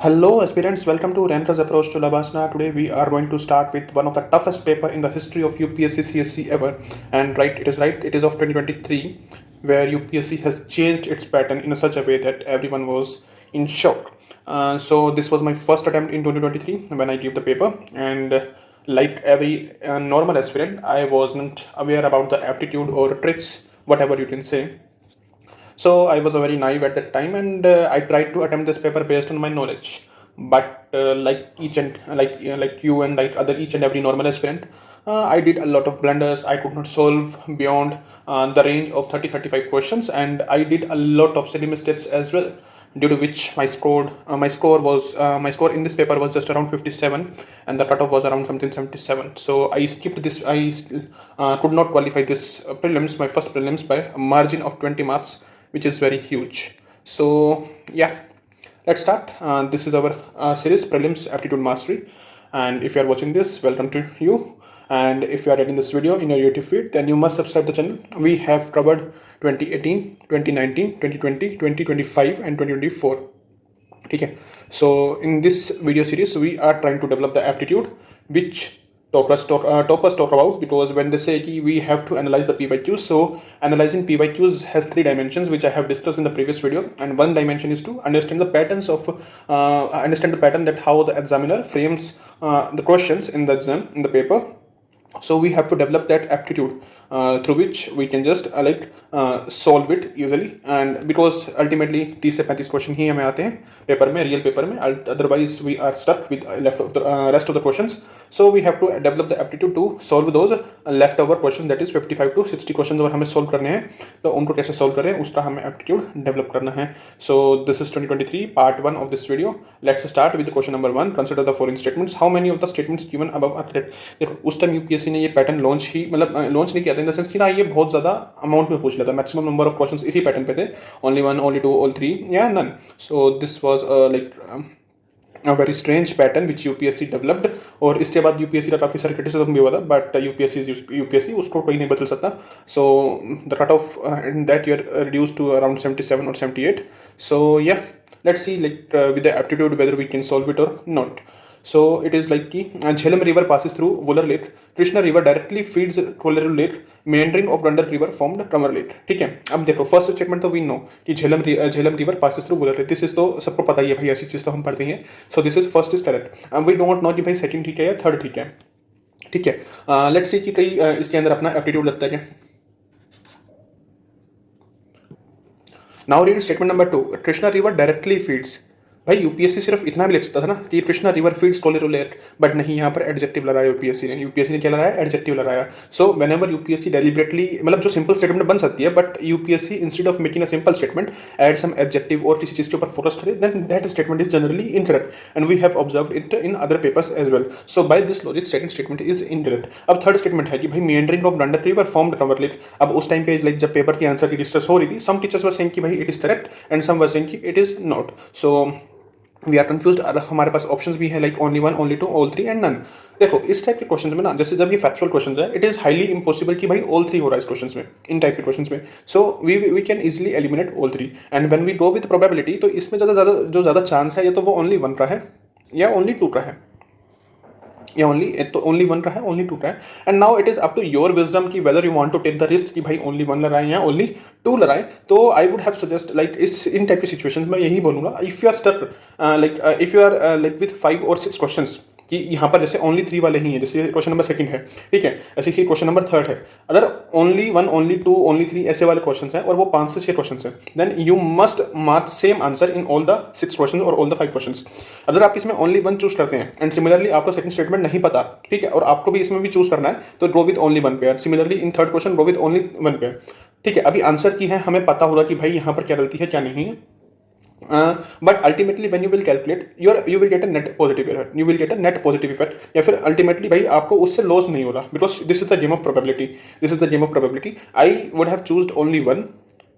Hello aspirants, welcome to Rentra's Approach to Labasana. Today we are going to start with one of the toughest paper in the history of UPSC CSC ever. And right, it is of 2023, where UPSC has changed its pattern in such a way that everyone was in shock. So this was my first attempt in 2023 when I gave the paper, and like every normal aspirant, I wasn't aware about the aptitude or tricks, whatever you can say. So I was very naive at that time, and I tried to attempt this paper based on my knowledge. But like each and like you and like other each and every normal aspirant, I did a lot of blunders. I could not solve beyond the range of 30-35 questions, and I did a lot of silly mistakes as well, due to which my score in this paper was just around 57, and the cutoff was around something 77. So I skipped this. I could not qualify this prelims, my first prelims, by a margin of 20 marks, which is very huge. So yeah, let's start. This is our series Prelims Aptitude Mastery, and if you are watching this, welcome to you. And if you are getting this video in your YouTube feed, then you must subscribe the channel. We have covered 2018, 2019, 2020, 2025 and 2024. Okay, so in this video series we are trying to develop the aptitude which toppers talk about, because when they say ki we have to analyze the PYQs, so analyzing PYQs has three dimensions which I have discussed in the previous video, and one dimension is to understand the patterns of understand the pattern that how the examiner frames the questions in the exam, in the paper. So we have to develop that aptitude through which we can just solve it easily, and because ultimately 30 से 35 question ही हमें आते हैं paper में, real paper में, otherwise we are stuck with rest of the questions. So we have to develop the aptitude to solve those leftover questions, that is 55 to 60 questions अगर हमें solve करने हैं तो उनको कैसे solve करें उसका हमें aptitude develop करना है. So this is 2023 part 1 of this video. Let's start with the question number 1. Consider the following statements. How many of the statements given above are correct? देखो उस टाइम यूपीएससी ने ये pattern launch ही launch नहीं किया था, in the sense कि ना ये बहुत ज़्यादा अमाउंट में पूछ लेता, मैक्सिमम नंबर ऑफ क्वेश्चंस इसी पैटर्न पे थे, ओनली 1, ओनली 2, ओनली 3 या none. So this was a very strange pattern which UPSC developed, और इसके बाद UPSC का काफ़ी सारा क्रिटिसिज्म भी हुआ था, बट UPSC उसको कोई नहीं बदल सकता. So the cut off in that year reduced to around 77 or 78. So yeah, let's see with the aptitude whether we can solve it or not. So it is like कि Jhelum river passes through Wular Lake, Krishna river directly feeds Kolleru Lake, meandering of Dundar river formed Kramar Lake. ठीक है, अब देखो first statement तो we know कि Jhelum river passes through Wular lake. This is तो सबको पता ही है भाई, ऐसी चीज़ तो हम पढ़ते हैं. So this is first is correct. We don't know कि भाई सेकंड ठीक है या थर्ड ठीक है. ठीक है, लेट्स सी कि कई इसके अंदर अपना एप्टीट्यूड लगता है क्या. Now read statement number 2. Krishna river directly feeds. भाई यूपीएससी सिर्फ इतना भी लिख सकता था ना कि Krishna river feeds Kolleru lake, but नहीं, यहाँ पर एडजेक्टिव लगाया यूपीएससी ने क्या लगाया, एडजेक्टिव लगाया. So whenever UPSC deliberately, मतलब जो सिंपल स्टेटमेंट बन सकती है, but UPSC instead of making a simple statement add some adjective और किसी चीज के ऊपर फोकस करे, then that statement is generally incorrect, and we have observed it in other papers as well. So by this logic second statement is incorrect. अब third statement है कि भाई मेंडरिंग ऑफ डंडर रिवर फॉर्म्ड कमर lake. अब उस time पे like जब paper की आंसर की डिस्कस हो रही थी, सम टीचर्स वर सेइंग कि भाई it is correct and some were saying कि it is not. So we are confuse. हमारे पास ऑप्शंस भी है like only 1, only 2, all 3 and none. देखो इस टाइप के क्वेश्चंस में ना, जैसे जब ये फैक्चुअल क्वेश्चंस है, इट इज हाईली इम्पॉसिबल कि भाई ऑल 3 हो रहा है इस क्वेश्चंस में, इन टाइप के क्वेश्चंस में. So we can easily eliminate all 3, and when we go with probability, तो इसमें ज़्यादा चांस है या तो वो ओनली 1 का है या ओनली 2 का है, या ओनली 1 का है, ओनली 2 का है. And now it is up to your wisdom कि whether you want to take the risk कि भाई ओनली 1 लगाए या ओनली 2 लगाए. तो I would have suggest like in type की सिचुएशंस में यही बोलूंगा, if you are stuck if you are with 5 और 6 क्वेश्चंस, कि यहाँ पर जैसे ओनली 3 वाले ही हैं, जैसे क्वेश्चन नंबर 2 है, ठीक है, ऐसे ही क्वेश्चन नंबर 3 है. अगर ओनली 1, ओनली 2, ओनली 3 ऐसे वाले क्वेश्चंस हैं और वो 5 से 6 क्वेश्चंस हैं, then you must mark same answer in all the 6 questions और ऑल द 5 क्वेश्चंस. अगर आप इसमें ओनली 1 चूज करते हैं एंड सिमिलरली आपको सेकंड स्टेटमेंट नहीं पता, ठीक है, और आपको भी इसमें भी चूज करना है, तो गो with only 1 pair. Similarly in third question go with only 1 pair. ठीक है, अभी आंसर की है हमें पता होगा कि भाई यहाँ पर क्या गलती है क्या नहीं है. But ultimately when you will calculate you will get a net positive effect, you will get a net positive effect, या फिर ultimately भाई आपको उससे लॉस नहीं हो रहा, because this is the game of probability. I would have chosen only 1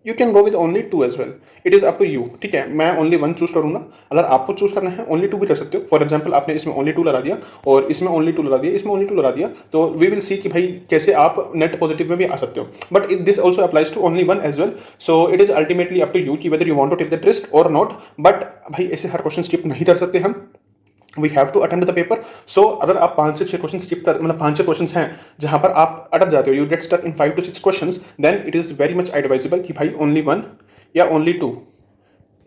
you can go with only two as well, it is up to you. ठीक है, मैं ओनली वन चूज करूंगा, अगर आपको चूज करना है ओनली टू भी कर सकते हो। फॉर एग्जाम्पल आपने इसमें ओनली टू लगा दिया और इसमें ओनली टू लगा दिया, इसमें ओनली टू लगा दिया, तो वी विल सी कि भाई कैसे आप नेट पॉजिटिव में भी आ सकते हो। But this also applies to only one as well, so it is ultimately up to you कि whether you want to take the risk और नॉट। बट भाई ऐसे हर क्वेश्चन स्किप नहीं कर सकते हम, we have to attempt the paper. So अगर आप 5 से 6 क्वेश्चन स्किप कर, मतलब 5 6 क्वेश्चन हैं जहां पर आप अटक जाते हो, you get stuck in 5 to 6 question, then it is very much advisable कि भाई ओनली वन या ओनली टू,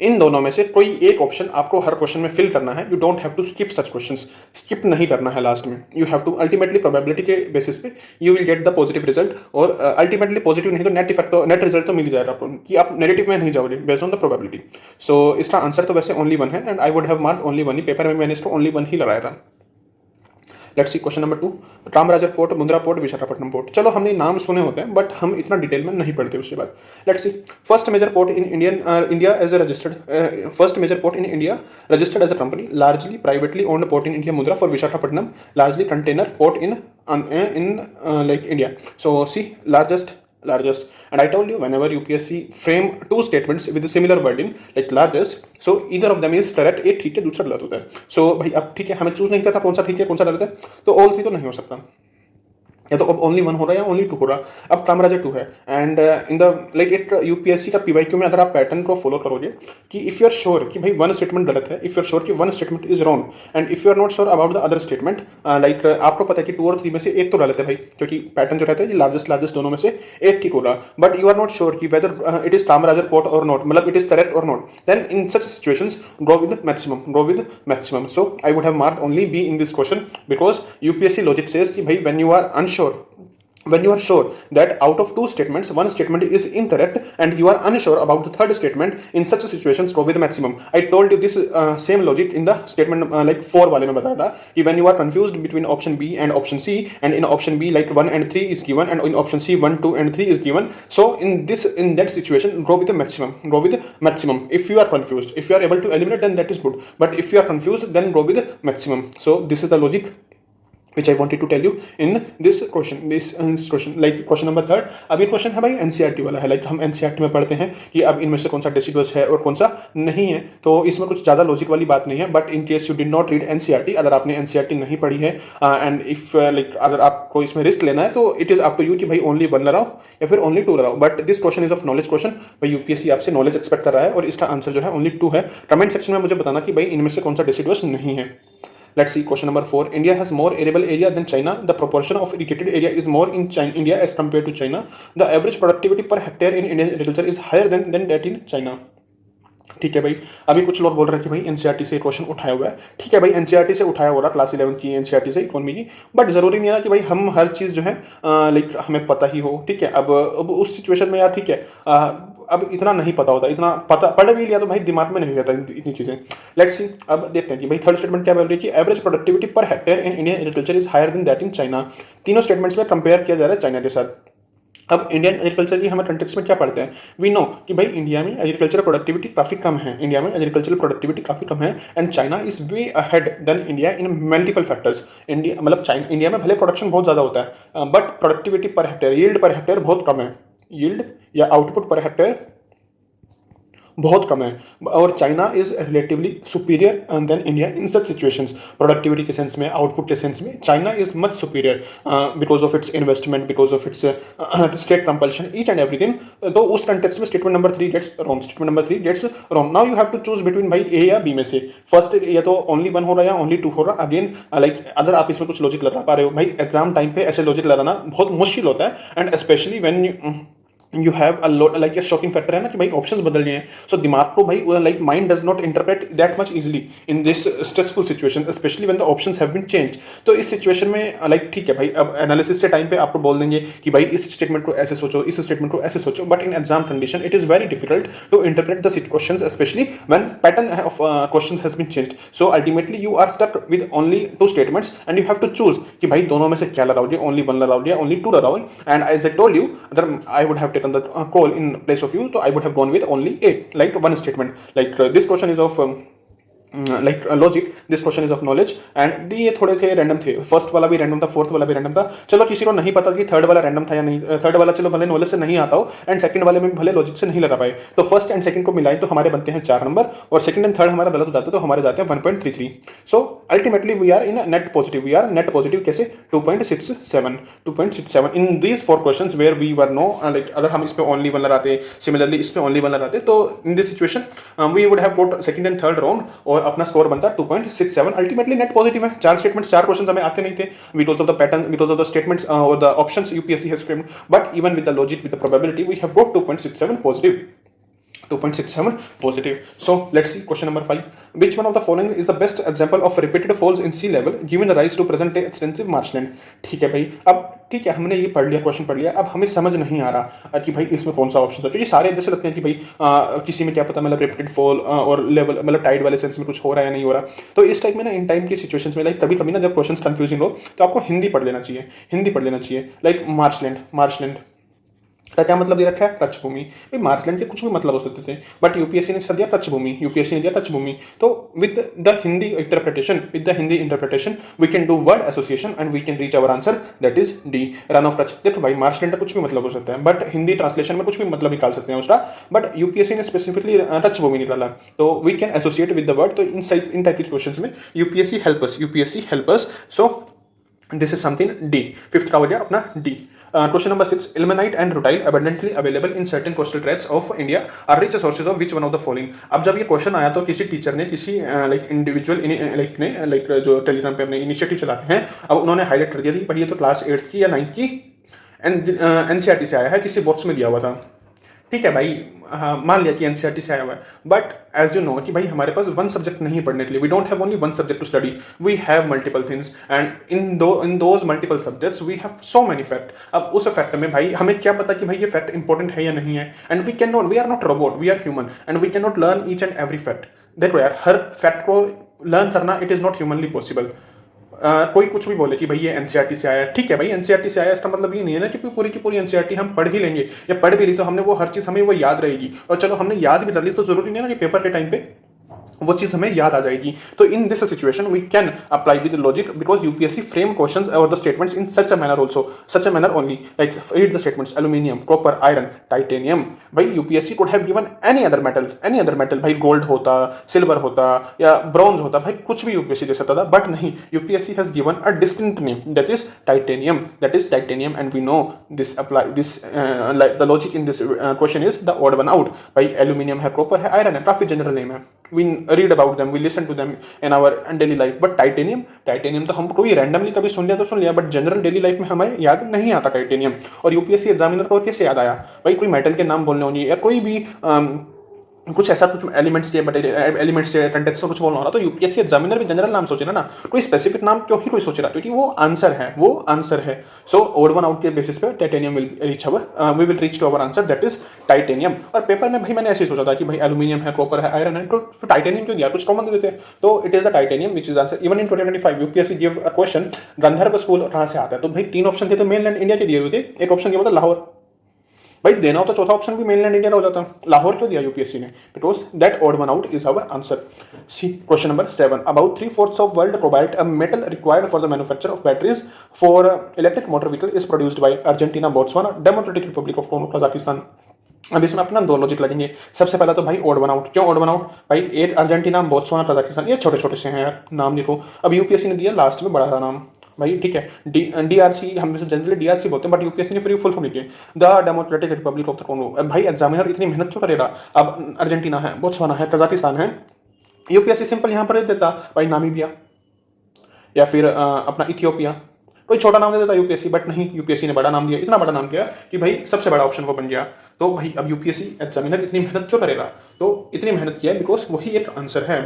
इन दोनों में से कोई एक ऑप्शन आपको हर क्वेश्चन में फिल करना है। You don't have to skip such questions, skip नहीं करना है लास्ट में। You have to ultimately probability के बेसिस पे you will get the positive result, और अल्टीमेटली पॉजिटिव नहीं तो नेट इफेक्ट, तो नेट रिजल्ट तो मिल जाएगा आपको कि आप नेगेटिव में नहीं जाओगे based on the probability. So इसका आंसर तो वैसे ओनली वन है, and I would have mark only one ही, पेपर में मैंने इसको ओनली वन ही लगाया था। Let's see question number 2, Kamarajar port, Mundra port, Visakhapatnam port. चलो हमने नाम सुने होते हैं बट हम इतना डिटेल में नहीं पढ़ते उसके बाद। Let's see, first major port in India as a registered, first major port in India registered as a company, largely privately owned port in India, Mundra for Visakhapatnam, largely container port in like India. So see, largest, and I told you whenever UPSC frame two statements with a similar wording like largest, so either of them is correct, एक ठीक है दूसरा गलत होता है। so भाई अब ठीक है, हमें चूज नहीं करना कौन सा ठीक है कौन सा गलत है, तो ऑल थ्री तो नहीं हो सकता, या तो अब ओनली वन हो रहा है या ओनली टू हो रहा। अब कामराजर टू है, and in the like it UPSC का पीवाईक्यू में अगर आप पैटर्न को फॉलो करोगे कि इफ यू आर श्योर कि भाई वन स्टेटमेंट गलत है, इफ यू आर श्योर कि one statement is wrong, and if you are not sure about the other statement, like आपको पता है कि 2 और 3 में से एक तो गलत है भाई, क्योंकि पैटर्न जो रहता है लार्जेस्ट दोनों में से एक ठीक हो रहा, but you are not sure कि whether it is Kamarajar port और नॉट, मतलब इट इज करेक्ट और not, then in such situations go with maximum. So I would have marked only B in this question, because UPSC logic says कि भाई when you are unsure, when you are sure that out of 2 statements one statement is incorrect and you are unsure about the third statement, in such situations go with maximum. I told you this same logic in the statement like 4 वाले में बताया था कि when you are confused between option B and option C, and in option B like 1 and 3 is given, and in option C 1 2 and 3 is given, so in that situation go with the maximum. If you are confused, if you are able to eliminate, then that is good, but if you are confused, then go with the maximum. So this is the logic which I wanted to tell you in this question, like question number 3rd। अब ये question है भाई NCERT वाला है, like हम NCERT में पढ़ते हैं कि अब इनमें से कौन सा डेसिडुअस है और कौन सा नहीं है, तो इसमें कुछ ज़्यादा लॉजिक वाली बात नहीं है। But in case you did not read NCERT, अगर आपने एनसीईआरटी नहीं पढ़ी है एंड इफ लाइक अगर आपको इसमें रिस्क लेना है, तो it is up to you कि भाई ओनली वन लगाओ या फिर ओनली टू लगाओ। But this question is of knowledge question, भाई यूपीएससी आपसे नॉलेज एक्सपेक्ट कर रहा है, और इसका आंसर जो है ओनली 2 है। कमेंट सेक्शन में मुझे बताना कि भाई इनमें से कौन सा डेसिडुअस नहीं है। Let's see question number 4. India has more arable area than China. The proportion of irrigated area is more in India as compared to China. The average productivity per hectare in Indian agriculture is higher than that in China. ठीक है भाई, अभी कुछ लोग बोल रहे हैं कि भाई एनसीईआरटी से क्वेश्चन उठाया हुआ है। ठीक है भाई, एनसीईआरटी से उठाया हो रहा, क्लास 11 की एनसीईआरटी से इकोनॉमी की, बट जरूरी नहीं है कि भाई हम हर चीज़ जो है लाइक हमें पता ही हो। ठीक है, अब उस सिचुएशन में यार ठीक है, अब इतना नहीं पता होता, इतना पता पढ़ भी लिया तो भाई दिमाग में नहीं रहता इतनी चीज़ें। लेट्स सी, अब देखते हैं कि भाई थर्ड स्टेटमेंट क्या बोल रही है कि average productivity per hectare in Indian agriculture is higher than that in China. तीनों स्टेटमेंट्स में कंपेयर किया जा रहा है चाइना के साथ। अब इंडियन एग्रीकल्चर की हम कंटेक्स्ट में क्या पढ़ते हैं, वी नो कि भाई इंडिया में एग्रीकल्चर प्रोडक्टिविटी काफ़ी कम है, इंडिया में एग्रीकल्चरल प्रोडक्टिविटी काफ़ी कम है, and China is way ahead than India in multiple factors. India मतलब चाइना, इंडिया में भले प्रोडक्शन बहुत ज़्यादा होता है but productivity per hectare, yield per hectare बहुत कम है, यील्ड या आउटपुट पर हेक्टेयर बहुत कम है, और China is relatively superior than India in such situations. Productivity के सेंस में, आउटपुट के सेंस में China is much superior because of its investment, because of its state compulsion, each and everything. तो उस कंटेक्स्ट में statement number 3 gets wrong, statement number 3 gets wrong. Now you have to choose between भाई A या B में से। First या तो only 1 हो रहा है या ओनली 2 हो रहा है। अगेन लाइक अगर आप इसमें कुछ लॉजिक लगा पा रहे हो, भाई एग्जाम टाइम पे ऐसे लॉजिक लगाना बहुत मुश्किल होता है, and specially when you have a lot like ये शॉकिंग फैक्टर है ना कि भाई ऑप्शंस बदल गए हैं, सो दिमाग को भाई like mind does not interpret that much easily in this stressful situation, specially when the options have been changed. तो इस सिचुएशन में लाइक ठीक है भाई, अब एनालिसिस के टाइम पे आपको बोल देंगे कि भाई इस स्टेटमेंट को ऐसे सोचो, इस स्टेटमेंट को ऐसे सोचो, but in exam condition it is very difficult to interpret the questions, specially when pattern of questions has been changed. So ultimately you are stuck with only 2 statements and you have to choose कि भाई दोनों में से क्या लगाओगे, only 1 लगाओगे या only 2 लगाओगे। And as I told you, अगर I would have taken the call in place of you, so I would have gone with only A, like one statement. Like this question is of like logic, this question is of knowledge and ये थोड़े थे random थे, first वाला भी random था, fourth वाला भी random था। चलो किसी को नहीं पता कि थर्ड वाला रैंडम था या नहीं, थर्ड वाला चलो भले नॉलेज से नहीं आता हो एंड सेकंड वाले में भले लॉजिक से नहीं लगा पाए, तो फर्स्ट एंड सेकंड को मिलाएं तो हमारे बनते हैं 4 नंबर और सेकंड एंड थर्ड हमारा गलत हो जाता है तो हमारे जाते हैं 1.33। So ultimately we are in net positive, we are net positive कैसे 2.67 in these 4 questions where we were no like अगर हम इस पे ओनली 1 लगाते, सिमिलरली इस पे ओनली 1 लगाते तो in this situation we would have got second and third round और अपना स्कोर बनता 2.67। अल्टीमेटली नेट पॉजिटिव है, 4 स्टेटमेंट्स 4 क्वेश्चंस हमें आते नहीं थे because of the pattern, because of the statements और the options UPSC has framed, but even with the logic with the probability we have got 2.67 positive, 2.67 positive. So let's see question number 5. Which one of the following is the best example of repeated falls in sea level given rise to present day extensive marshland? ठीक है भाई, अब ठीक है हमने ये पढ़ लिया, क्वेश्चन पढ़ लिया, अब हमें समझ नहीं आ रहा कि भाई इसमें कौन सा ऑप्शन है, क्योंकि सारे जैसे लगते हैं कि भाई किसी में क्या पता मतलब रिपीटेड फॉल और लेवल मतलब टाइड वाले सेंस में कुछ हो रहा है या नहीं हो रहा। तो इस टाइप में ना इन टाइम की सिचुएशंस में लाइक कभी कभी ना जब क्वेश्चन कंफ्यूजिंग हो तो आपको हिंदी पढ़ लेना चाहिए, हिंदी पढ़ लेना चाहिए। लाइक मार्शलैंड, मार्शलैंड का क्या मतलब दे रखा है, टच भूमि। भाई मार्शलैंड के कुछ भी मतलब हो सकते थे बट यूपीएससी ने दिया टच भूमि, यूपीएससी ने दिया टच भूमि। तो with the Hindi interpretation we can do word association and we can reach our answer that is D, Rann of Kutch. देखो भाई मार्शलैंड का कुछ भी मतलब हो सकता है बट हिंदी ट्रांसलेशन में कुछ भी मतलब निकाल सकते हैं उसका, बट यूपीएससी ने स्पेसिफिकली टच भूमि निकाला तो we can associate with the word. तो इन टाइप के क्वेश्चंस में UPSC help us. So this is something D, fifth का हो गया अपना D. Question number 6, ilmenite and rutile abundantly available in certain coastal tracts of India are rich sources of which one of the following? अब जब ये question आया तो किसी टीचर ने किसी लाइक इंडिविजुअल लाइक जो टेलीग्राम पे अपने इनिशिएटिव चलाते हैं, अब उन्होंने हाईलाइट कर दिया थी भाई ये तो क्लास 8th की या 9th की एनसीईआरटी से आया है, किसी बॉक्स में दिया हुआ था। ठीक है भाई, हाँ मान लिया कि एनसीईआरटी से आया हुआ है, बट एज यू नो कि भाई हमारे पास वन सब्जेक्ट नहीं पढ़ने के लिए, we don't have only one subject to study, we have multiple things and in those multiple subjects we have so many fact. अब उस फैक्ट में भाई हमें क्या पता कि भाई ये फैक्ट इंपॉर्टेंट है या नहीं है, and we are not robot, we are human and we can not learn each and every fact. देखो यार हर फैक्ट को लर्न करना it is not humanly possible. कोई कुछ भी बोले कि भाई ये एनसीईआरटी से आया, ठीक है भाई एनसीईआरटी से आया, इसका मतलब ये नहीं है ना कि पूरी की पूरी एनसीईआरटी हम पढ़ ही लेंगे, या पढ़ भी ली तो हमने वो हर चीज़ हमें वो याद रहेगी, और चलो हमने याद भी कर ली तो जरूरी नहीं है ना कि पेपर के टाइम पे वो चीज हमें याद आ जाएगी। तो in this situation we can apply with logic because UPSC frame questions और the statements in such a manner also, such a manner only like read the statements aluminium, copper, iron, titanium. भाई UPSC could have given any other metal, भाई gold होता, silver होता या bronze होता, भाई कुछ भी यूपीएससी दे सकता था, बट नहीं, UPSC has given a distinct name that is titanium and we know this apply this the logic in this question is the odd one out. भाई एल्यूमिनियम है, कॉपर है, आयरन है, काफी जनरल नेम है, we read about them, we listen to them in our daily life, but titanium तो हम कोई randomly कभी सुन लिया तो सुन लिया, बट जनरल डेली लाइफ में हमें याद नहीं आता टाइटेनियम। और यूपीएससी एग्जामिनर को कैसे याद आया भाई, कोई मेटल के नाम बोलने होंगे या कोई भी कुछ ऐसा कुछ एलिमेंट्स के कंटेक्स से कुछ बोलना हो रहा तो यूपीएससी एग्जामिनर भी जनरल नाम सोचे ना, कोई स्पेसिफिक नाम क्यों ही कोई सोच रहा, क्योंकि वो आंसर है। सो ओड वन आउट के बेसिस पे titanium we will reach to our answer that is titanium. और पेपर में भाई मैंने ऐसे ही सोचा था कि भाई एल्यूमिनियम है, कॉपर है, आयरन है, तो टाइटेनियम क्यों दिया, कुछ कॉमन देते हैं, तो it is the titanium which is answer. Even in 2025 UPSC give a question Gandharva school कहाँ से आता है, तो भाई 3 ऑप्शन थे तो मेनलैंड इंडिया के दिए हुए थे, एक ऑप्शन दिया हुआ था लाहौर, भाई देना हो तो चौथा ऑप्शन भी मेनलैंड इंडिया का हो जाता। लाहौर क्यों दिया यूपीएससी ने, because that odd one out is our answer. C question number 7, about 3/4 of world cobalt, a metal required for the manufacture of batteries for electric motor vehicle is produced by Argentina, Botswana, Democratic Republic of Congo, Kazakhstan. अब इसमें अपना 2 logic लगेंगे। सबसे पहला तो भाई odd one out, क्यों odd one out भाई, एक अर्जेंटीना, बोत्सवाना, कजाकिस्तान, ये छोटे छोटे से हैं यार नाम, देखो अब यूपीएससी ने दिया लास्ट में बड़ा सा नाम भाई, ठीक है डीआरसी, हम जनरली डीआरसी बोलते हैं बट यूपीएससी ने फिर फुल फॉर्म लिखी है the democratic Republic of the Congo. भाई एग्जामिनर इतनी मेहनत क्यों करेगा, अब अर्जेंटीना है, बोत्सवाना है, कजाकिस्तान है, यूपीएससी सिंपल यहाँ पर देता भाई नामीबिया या फिर अपना इथियोपिया, कोई छोटा नाम दे देता यूपीएससी, बट नहीं यूपीएससी ने बड़ा नाम दिया, इतना बड़ा नाम किया कि भाई सबसे बड़ा ऑप्शन वो बन गया। तो भाई अब यूपीएससी एग्जामिनर इतनी मेहनत क्यों करेगा, तो इतनी मेहनत किया है बिकॉज वही एक आंसर है,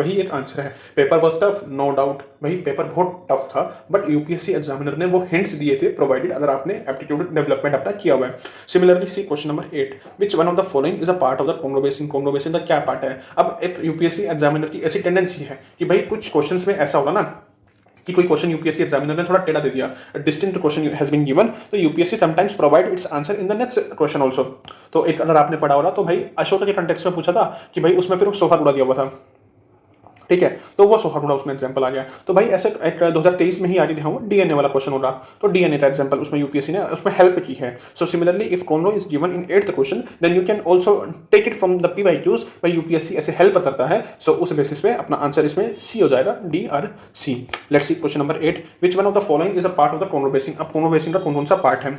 paper was tough no doubt, भाई पेपर बहुत टफ था, बट यूपीएससी एग्जामिनर ने वो हिंट्स दिए थे प्रोवाइडेड अगर आपने एप्टीट्यूड डेवलपमेंट अपना किया हुआ है। Similarly C question number 8, which one of the following is a part of the Congo basin का क्या पार्ट है। अब एक यूपीएससी एग्जामिनर की ऐसी टेंडेंसी है कि भाई कुछ क्वेश्चंस में ऐसा होगा ना कि कोई क्वेश्चन यूपीएससी एग्जामिनर ने थोड़ा टेढ़ा दे दिया, distinct question has been given, तो UPSC sometimes provide its answer in the next question also. तो एक अगर आपने पढ़ा होगा तो भाई अशोक के कंटेक्स्ट में पूछा था कि भाई उसमें फिर सोफा टूटा दिया हुआ था, ठीक है, तो वो थोड़ा उसमें एग्जाम्पल आ गया। तो भाई ऐसे एक 2023 में ही आगे दिखाऊंगा डीएनए वाला क्वेश्चन होगा, तो डीएनए का एग्जाम्पल उसमें यूपीएससी ने उसमें हेल्प की है। सो सिमिलरली इफ कॉन्रो is given in 8th question then you can also take it from the PYQs, भाई यूपीएससी ऐसे हेल्प करता है। सो उस बेसिस पे अपना आंसर इसमें सी हो जाएगा, डी और C. Let's see question number 8, which one of the following is a part of the कॉन्रो बेसिन। अब कॉन्रो बेसिन का कौन कौन सा पार्ट है?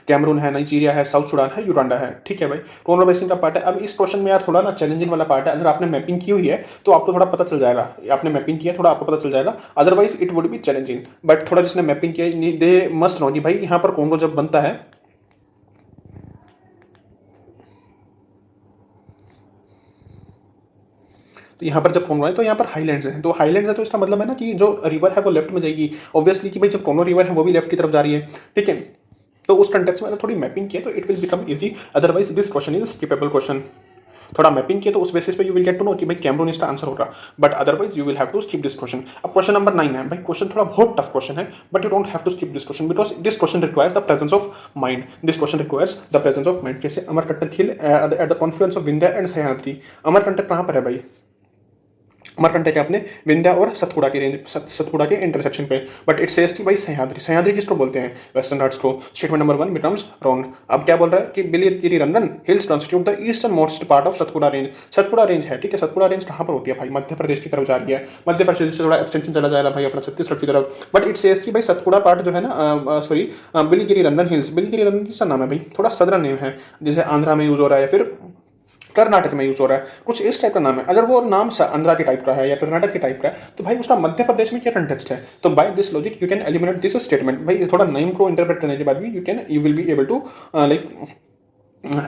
कैमरून है, नाइजीरिया है, साउथ सुडान है, यूगांडा है। ठीक है भाई, कॉन्रो बेसिन का पार्ट है। अब इस क्वेश्चन में यार थोड़ा ना चैलेंजिंग वाला पार्ट है, अगर आपने मैपिंग की हुई है तो आपको थोड़ा पता चल जाएगा, आपने मैपिंग किया थोड़ा आपको पता चल जाएगा, otherwise it would be challenging. But थोड़ा जिसने मैपिंग किया दे मस्ट नो कि भाई यहाँ पर कॉन्गो जब बनता है तो यहाँ पर जब कॉन्गो है तो यहाँ पर हाईलैंड्स हैं, तो हाईलैंड्स है तो इसका मतलब है ना कि जो रिवर है वो लेफ्ट में जाएगी ऑब्वियसली, कि भाई जब कॉन्गो रिवर है वो भी लेफ्ट की तरफ जा रही है। ठीक है, तो उस कंटेक्स्ट में अगर थोड़ी मैपिंग किया तो it will become easy, otherwise this question is skippable question. थोड़ा मैपिंग किया तो उस बेसिस पे you will get to know कि भाई कैमरून इसका आंसर होगा, but otherwise you will have to skip this question. अब क्वेश्चन नंबर 9 है भाई, क्वेश्चन थोड़ा बहुत टफ क्वेश्चन है, but you don't have to skip this question because this question requires the presence of mind. This question requires the presence of mind. जैसे Amarkantak hill at the confluence of Vindhya and Sahyadri. Amarkantak कहाँ पर है भाई? अमरकंटक है अपने विंध्या और सतपुड़ा की रेंज, सतपुड़ा के इंटरसेक्शन पे, बट इट सेज कि भाई सह्याद्री, सह्याद्री किसको बोलते हैं? वेस्टर्न घाट्स को। Statement number 1 becomes wrong. अब क्या बोल रहा है कि Biligiri Ranjan hills constitute the eastern most part of Satpura range. Satpura range है, ठीक है, सतपुड़ा रेंज कहाँ पर होती है भाई? मध्य प्रदेश की तरफ जा रही है, मध्य प्रदेश से थोड़ा एक्सटेंशन चला जाएगा भाई अपना छत्तीसगढ़ की तरफ, बट इट सेज कि भाई सतपुड़ा पार्ट जो है ना, सॉरी बिलिगिरी रंजन हिल्स, बिलिगिरी रंजन किसका नाम है भाई? थोड़ा सदरन नेम है, जैसे आंध्रा में यूज हो रहा है, फिर कर्नाटक में यूज हो रहा है, कुछ इस टाइप का नाम है। अगर वो नाम आंध्रा के टाइप का है या कर्नाटक के टाइप का है तो भाई उसका मध्य प्रदेश में क्या कंटेक्स्ट है? तो by this logic you can eliminate this statement. भाई थोड़ा नेम को इंटरप्रेट करने के बाद भी you will be able to like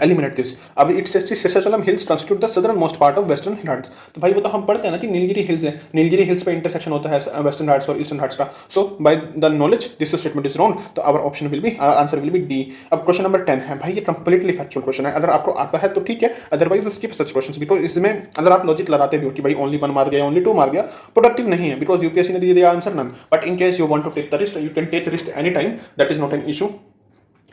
eliminate this. अब it's Seshachalam hills constitute the southernmost part of Western Ghats. तो भाई वो तो हम पढ़ते हैं ना कि नीलगिरी हिल्स है, नीलगिरी हिल्स पे इंटरसेक्शन होता है वेस्टर्न घाट्स और ईस्टर्न घाट्स का। So by the knowledge this statement is wrong, तो our option will be, answer will be D. अब क्वेश्चन नंबर 10 है भाई, ये कंप्लीटली फैक्चुअल क्वेश्चन है, अगर आपको आता है तो ठीक है, otherwise skip such question, because इसमें अगर आप लॉजिक लगाते भी हो कि भाई ओनली 1 मार दिया, ओनली 2 मार दिया, प्रोडक्टिव नहीं है, बिकॉज यूपीएससी ने दिया answer none. But in case you want to take the risk, you can take risk any time, that is not an issue,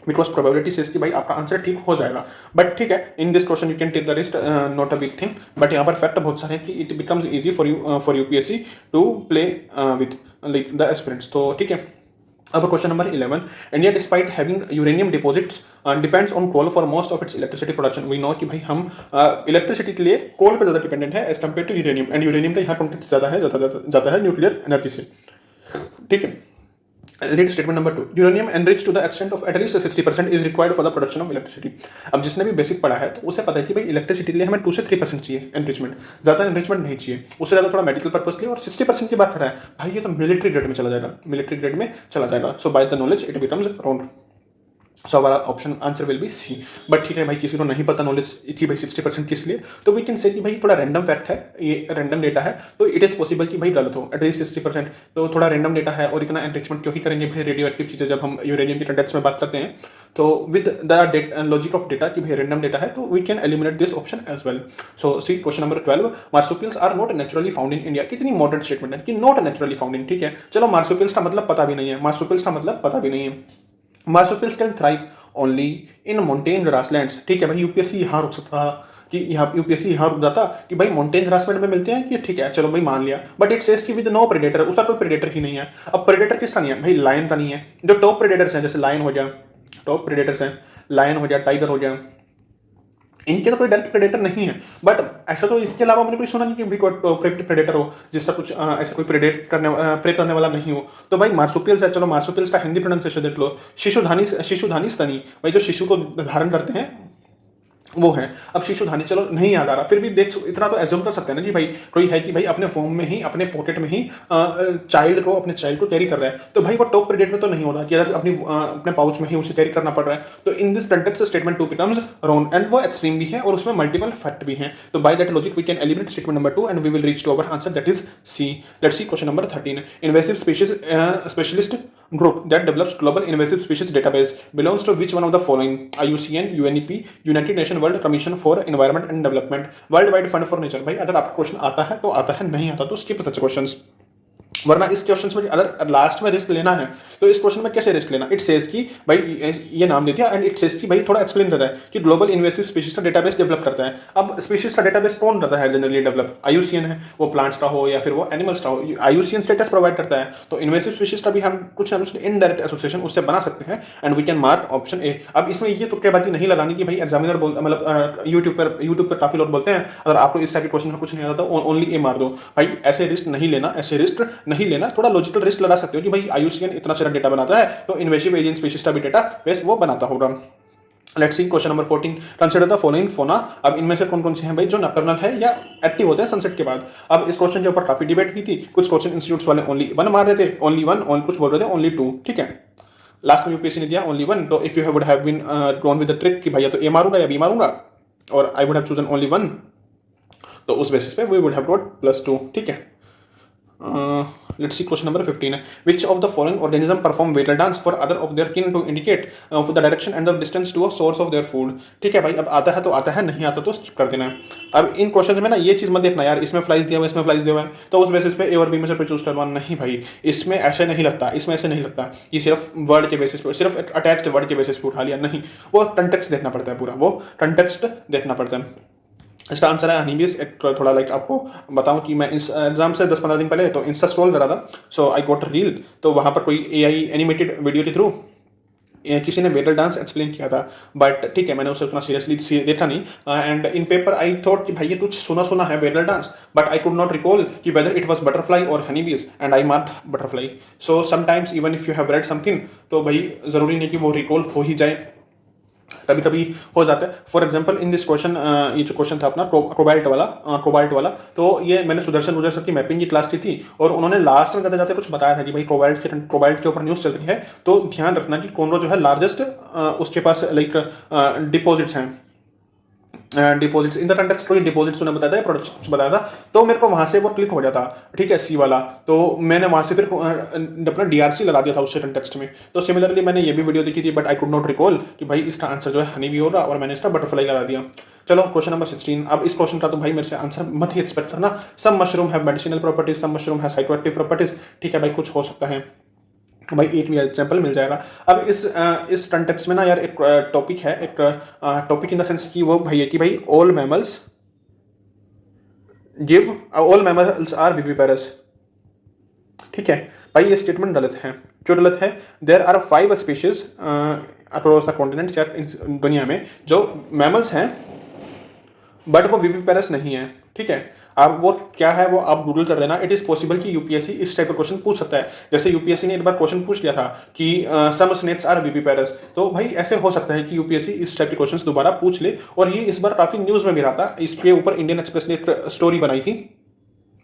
because probability says कि भाई आपका आंसर ठीक हो जाएगा। बट ठीक है, in this question you can take the risk, not a big thing, but यहाँ पर फैक्ट बहुत सारे हैं कि it becomes easy for UPSC to play with like the aspirants. तो ठीक है, अब question number 11, India despite having uranium deposits depends on coal for most of its electricity production. We know कि भाई हम इलेक्ट्रिसिटी के लिए कोल पर ज़्यादा डिपेंडेंट है as compare to uranium, and uranium का यहाँ कॉन्टेक्ट ज़्यादा है, जाता है न्यूक्लियर एनर्जी से। ठीक है, read statement number 2, uranium enrich to the extent of at least 60% is required for the production of electricity. अब जिसने भी बेसिक पढ़ा है तो उसे पता है कि भाई इलेक्ट्रिसिटी के लिए हमें 2 से 3% चाहिए एनरिचमेंट, ज़्यादा एनरिचमेंट नहीं चाहिए, उससे ज़्यादा थोड़ा मेडिकल पर्पस के लिए, और 60% की बात कर रहा है भाई ये तो मिलिट्री ग्रेड में चला जाएगा, मिलिट्री ग्रेड में चला जाएगा। So by the knowledge it becomes wrong, so हमारा option answer will be C. But ठीक है भाई, किसी को नहीं पता नॉलेज कि भाई 60% किस लिए, तो वी कैन से कि भाई थोड़ा रैंडम फैक्ट है, ये रैंडम डेटा है, तो इट इज़ पॉसिबल कि भाई गलत हो, एटलीस्ट 60%, तो थोड़ा रैंडम डेटा है, और इतना एनरिचमेंट क्यों ही करेंगे भाई रेडियो एक्टिव चीज़ें जब हम यूरेनियम के कंटेक्स्ट में बात करते हैं। तो with the logic of data कि भाई रैंडम डेटा है, तो we can eliminate this option as well. So C question number 12, marsupials are not naturally found in India. कितनी मॉडर्न स्टेटमेंट है कि नॉट नेचुरली फाउंड इन, ठीक है, चलो मार्सुपियल्स का मतलब पता भी नहीं है, मार्सुपियल्स का मतलब पता भी नहीं है। Marsupials can thrive only in mountain grasslands. ठीक है भाई, यूपीएससी यहाँ रुक सकता कि यहाँ यूपीएससी यहाँ रुक जाता कि भाई माउंटेन ग्रासलैंड में मिलते हैं कि ठीक है चलो भाई मान लिया, बट इट सेज कि विद नो प्रेडेटर, उसका कोई प्रेडेटर ही नहीं है। अब प्रेडेटर किसका नहीं है भाई? लायन का नहीं है। जो टॉप प्रेडेटर्स हैं जैसे लायन हो गया, टॉप प्रेडेटर्स हैं, लायन हो गया, टाइगर हो गया, इनके तो कोई डायरेक्ट प्रेडेटर नहीं है। बट ऐसा तो इसके अलावा मैंने कोई सुना नहीं कि भी कोई प्रेडेटर हो जिसका कुछ ऐसा कोई प्रे करने वाला नहीं हो। तो भाई मार्सुपियल्स है, चलो मार्सुपियल्स का हिंदी प्रोनाउंसिएशन देख लो, शिशुधानी स्तनी, भाई जो शिशु को धारण करते हैं वो है। अब शिशुधानी चलो नहीं याद आ रहा, फिर भी देख इतना तो एज्यूम कर सकते हैं ना कि भाई कोई है कि भाई अपने फॉर्म में ही, अपने पॉकेट में ही अपने चाइल्ड को कैरी कर रहा है, तो भाई वो टॉप प्रेडेटर तो नहीं होगा कि अगर अपने पाउच में ही उसे कैरी करना पड़ रहा है। तो in this context statement 2 becomes wrong, and वो एक्सट्रीम भी है और उसमें मल्टीपल फैक्ट भी हैं। तो by that logic we can eliminate statement number 2 and we will reach to our answer that is C. Let's see question number 13, invasive species specialist group that develops global invasive species database belongs to which one of the following? IUCN, UNEP, United Nations World Commission for Environment and Development, World Wide Fund for Nature। भाई अगर आपका question आता है तो आता है, नहीं आता तो स्किप सच क्वेश्चंस। वरना इस क्वेश्चन में अगर लास्ट में रिस्क लेना है तो इस क्वेश्चन में कैसे रिस्क लेना, इट सेज कि भाई ये नाम दे दिया एंड इट सेज कि भाई थोड़ा एक्सप्लेन कर रहा है कि ग्लोबल इन्वेसिव स्पीशीज का डेटाबेस डेवलप करता है। अब स्पीशीज का डेटाबेस कौन करता है जनरली डेवलप? आईयूसीएन है, वो प्लांट्स का हो या फिर वो एनिमल्स का हो, आईयूसीएन स्टेटस प्रोवाइड करता है। तो इन्वेसिव स्पीशीज का भी हम कुछ ना कुछ इनडायरेक्ट एसोसिएशन उससे बना सकते हैं and we can mark option A. अब इसमें ये तुक्केबाजी नहीं लगानी कि भाई एग्जामिनर बोल मतलब यूट्यूब पर काफी लोग बोलते हैं अगर आपको इस टाइप के क्वेश्चन में कुछ नहीं आता तो ओनली ए मार दो। भाई ऐसे रिस्क नहीं लेना, ऐसे रिस्क नहीं लेना। थोड़ा लॉजिकल रिस्क लगा सकते हो कि भाई आईयूसीएन इतना सारा डेटा बनाता है तो इन्वेसिव एलियन स्पीशीज का भी डेटा बेस वो बनाता होगा। Let's see question number 14, consider the following फोना। अब इनमें से कौन कौन से हैं भाई जो नॉकटर्नल है या एक्टिव होते हैं सनसेट के बाद। अब इस क्वेश्चन के ऊपर काफी डिबेट हुई थी, कुछ क्वेश्चन इंस्टीट्यूट्स वाले ओनली 1 मार रहे थे, ओनली 1, और कुछ बोल रहे थे ओनली 2। ठीक है, लास्ट में यूपीएससी ने दिया ओनली 1, तो if you would have been gone with the trick कि भैया तो ए मारूंगा या बी मारूंगा और I would have chosen only 1, तो उस बेसिस पे वी वुड हैव गॉट +2। ठीक है, let's see question number 15 है which of the following organism perform waiter dance for other of their kin to indicate the direction and the distance to a source of their food। ठीक है भाई, अब आता है तो आता है, नहीं आता तो स्किप कर देना है। अब इन क्वेश्चंस में ना ये चीज मत देखना यार इसमें फ्लाइज दिया हुआ है, इसमें फ्लाइज दिया हुआ है तो उस बेसिस पे ए और बी में से चूज करवाना, नहीं भाई इसमें ऐसे नहीं लगता, इसमें ऐसे नहीं लगता। ये सिर्फ वर्ड के बेसिस पे, सिर्फ अटैच्ड वर्ड के बेसिस पे उठा लिया, नहीं, वो कंटेक्स्ट देखना पड़ता है, पूरा वो कंटेक्स्ट देखना पड़ता है। इसका आंसर है हनीबीज। एक थोड़ा लाइक आपको बताऊं कि मैं इस एग्जाम से 10-15 दिन पहले तो इंस्टा स्क्रॉल कर रहा था, सो आई गॉट रील, तो वहाँ पर कोई एआई एनिमेटेड वीडियो के थ्रू किसी ने वेटर डांस एक्सप्लेन किया था, बट ठीक है मैंने उसे उतना सीरियसली देखा नहीं and in paper I thought कि भाई ये कुछ सुना सुना है waiter dance, but I could not recall कि वेदर इट वाज बटरफ्लाई और honeybees and I marked butterfly. So sometimes even if you have read something तो भाई जरूरी नहीं कि वो रिकॉल हो ही जाए, कभी कभी हो जाता है। For example in this question, ये जो क्वेश्चन था अपना कोबाल्ट वाला, तो ये मैंने सुदर्शन गुजर सर की मैपिंग की क्लास की थी और उन्होंने लास्ट में जाते जाते कुछ बताया था कि भाई कोबाल्ट के ऊपर न्यूज़ चल रही है तो ध्यान रखना कि कौन जो है लार्जेस्ट उसके पास लाइक डिपॉजिट्स हैं, डिपॉजिट्स इन द कंटेक्स्ट कोई डिपॉजिट्स उन्होंने बताया था, प्रोडक्ट्स बताया था, तो मेरे को वहां से वो क्लिक हो जाता। ठीक है, सी वाला, तो मैंने वहां से फिर अपना डीआरसी लगा दिया था उससे कंटेक्स्ट में। तो सिमिलरली मैंने ये भी वीडियो देखी थी but I could not recall कि भाई इसका आंसर जो है हनी भी होगा और मैंने इसका बटरफ्लाई लगा दिया। चलो क्वेश्चन नंबर 16। अब इस क्वेश्चन का तो भाई मेरे से आंसर मत ही एक्सपेक्ट करना। सम मशरूम है मेडिसिनल प्रॉपर्टीज, सम मशरूम है साइकोएक्टिव प्रॉपर्टीज। ठीक है भाई, कुछ हो सकता है भाई, एक भी एग्जाम्पल मिल जाएगा। अब इस कंटेक्स्ट में ना यार एक टॉपिक है, एक टॉपिक इन द सेंस कि वो भाई है कि भाई ऑल मैमल्स आर विविपेरस। ठीक है भाई, ये स्टेटमेंट गलत है। क्यों गलत है? There are 5 species across the continent या दुनिया में जो मैमल्स हैं बट वो विविपेरस नहीं है। ठीक है, अब वो क्या है वो आप गूगल कर लेना। इट इज पॉसिबल कि यूपीएससी इस टाइप का क्वेश्चन पूछ सकता है। जैसे यूपीएससी ने एक बार क्वेश्चन पूछ लिया था कि सम स्नेक्स आर विविपेरस, तो भाई ऐसे हो सकता है कि यूपीएससी इस टाइप के क्वेश्चन दोबारा पूछ ले। और ये इस बार काफी न्यूज में भी रहा था, इसके ऊपर इंडियन एक्सप्रेस ने एक स्टोरी बनाई थी।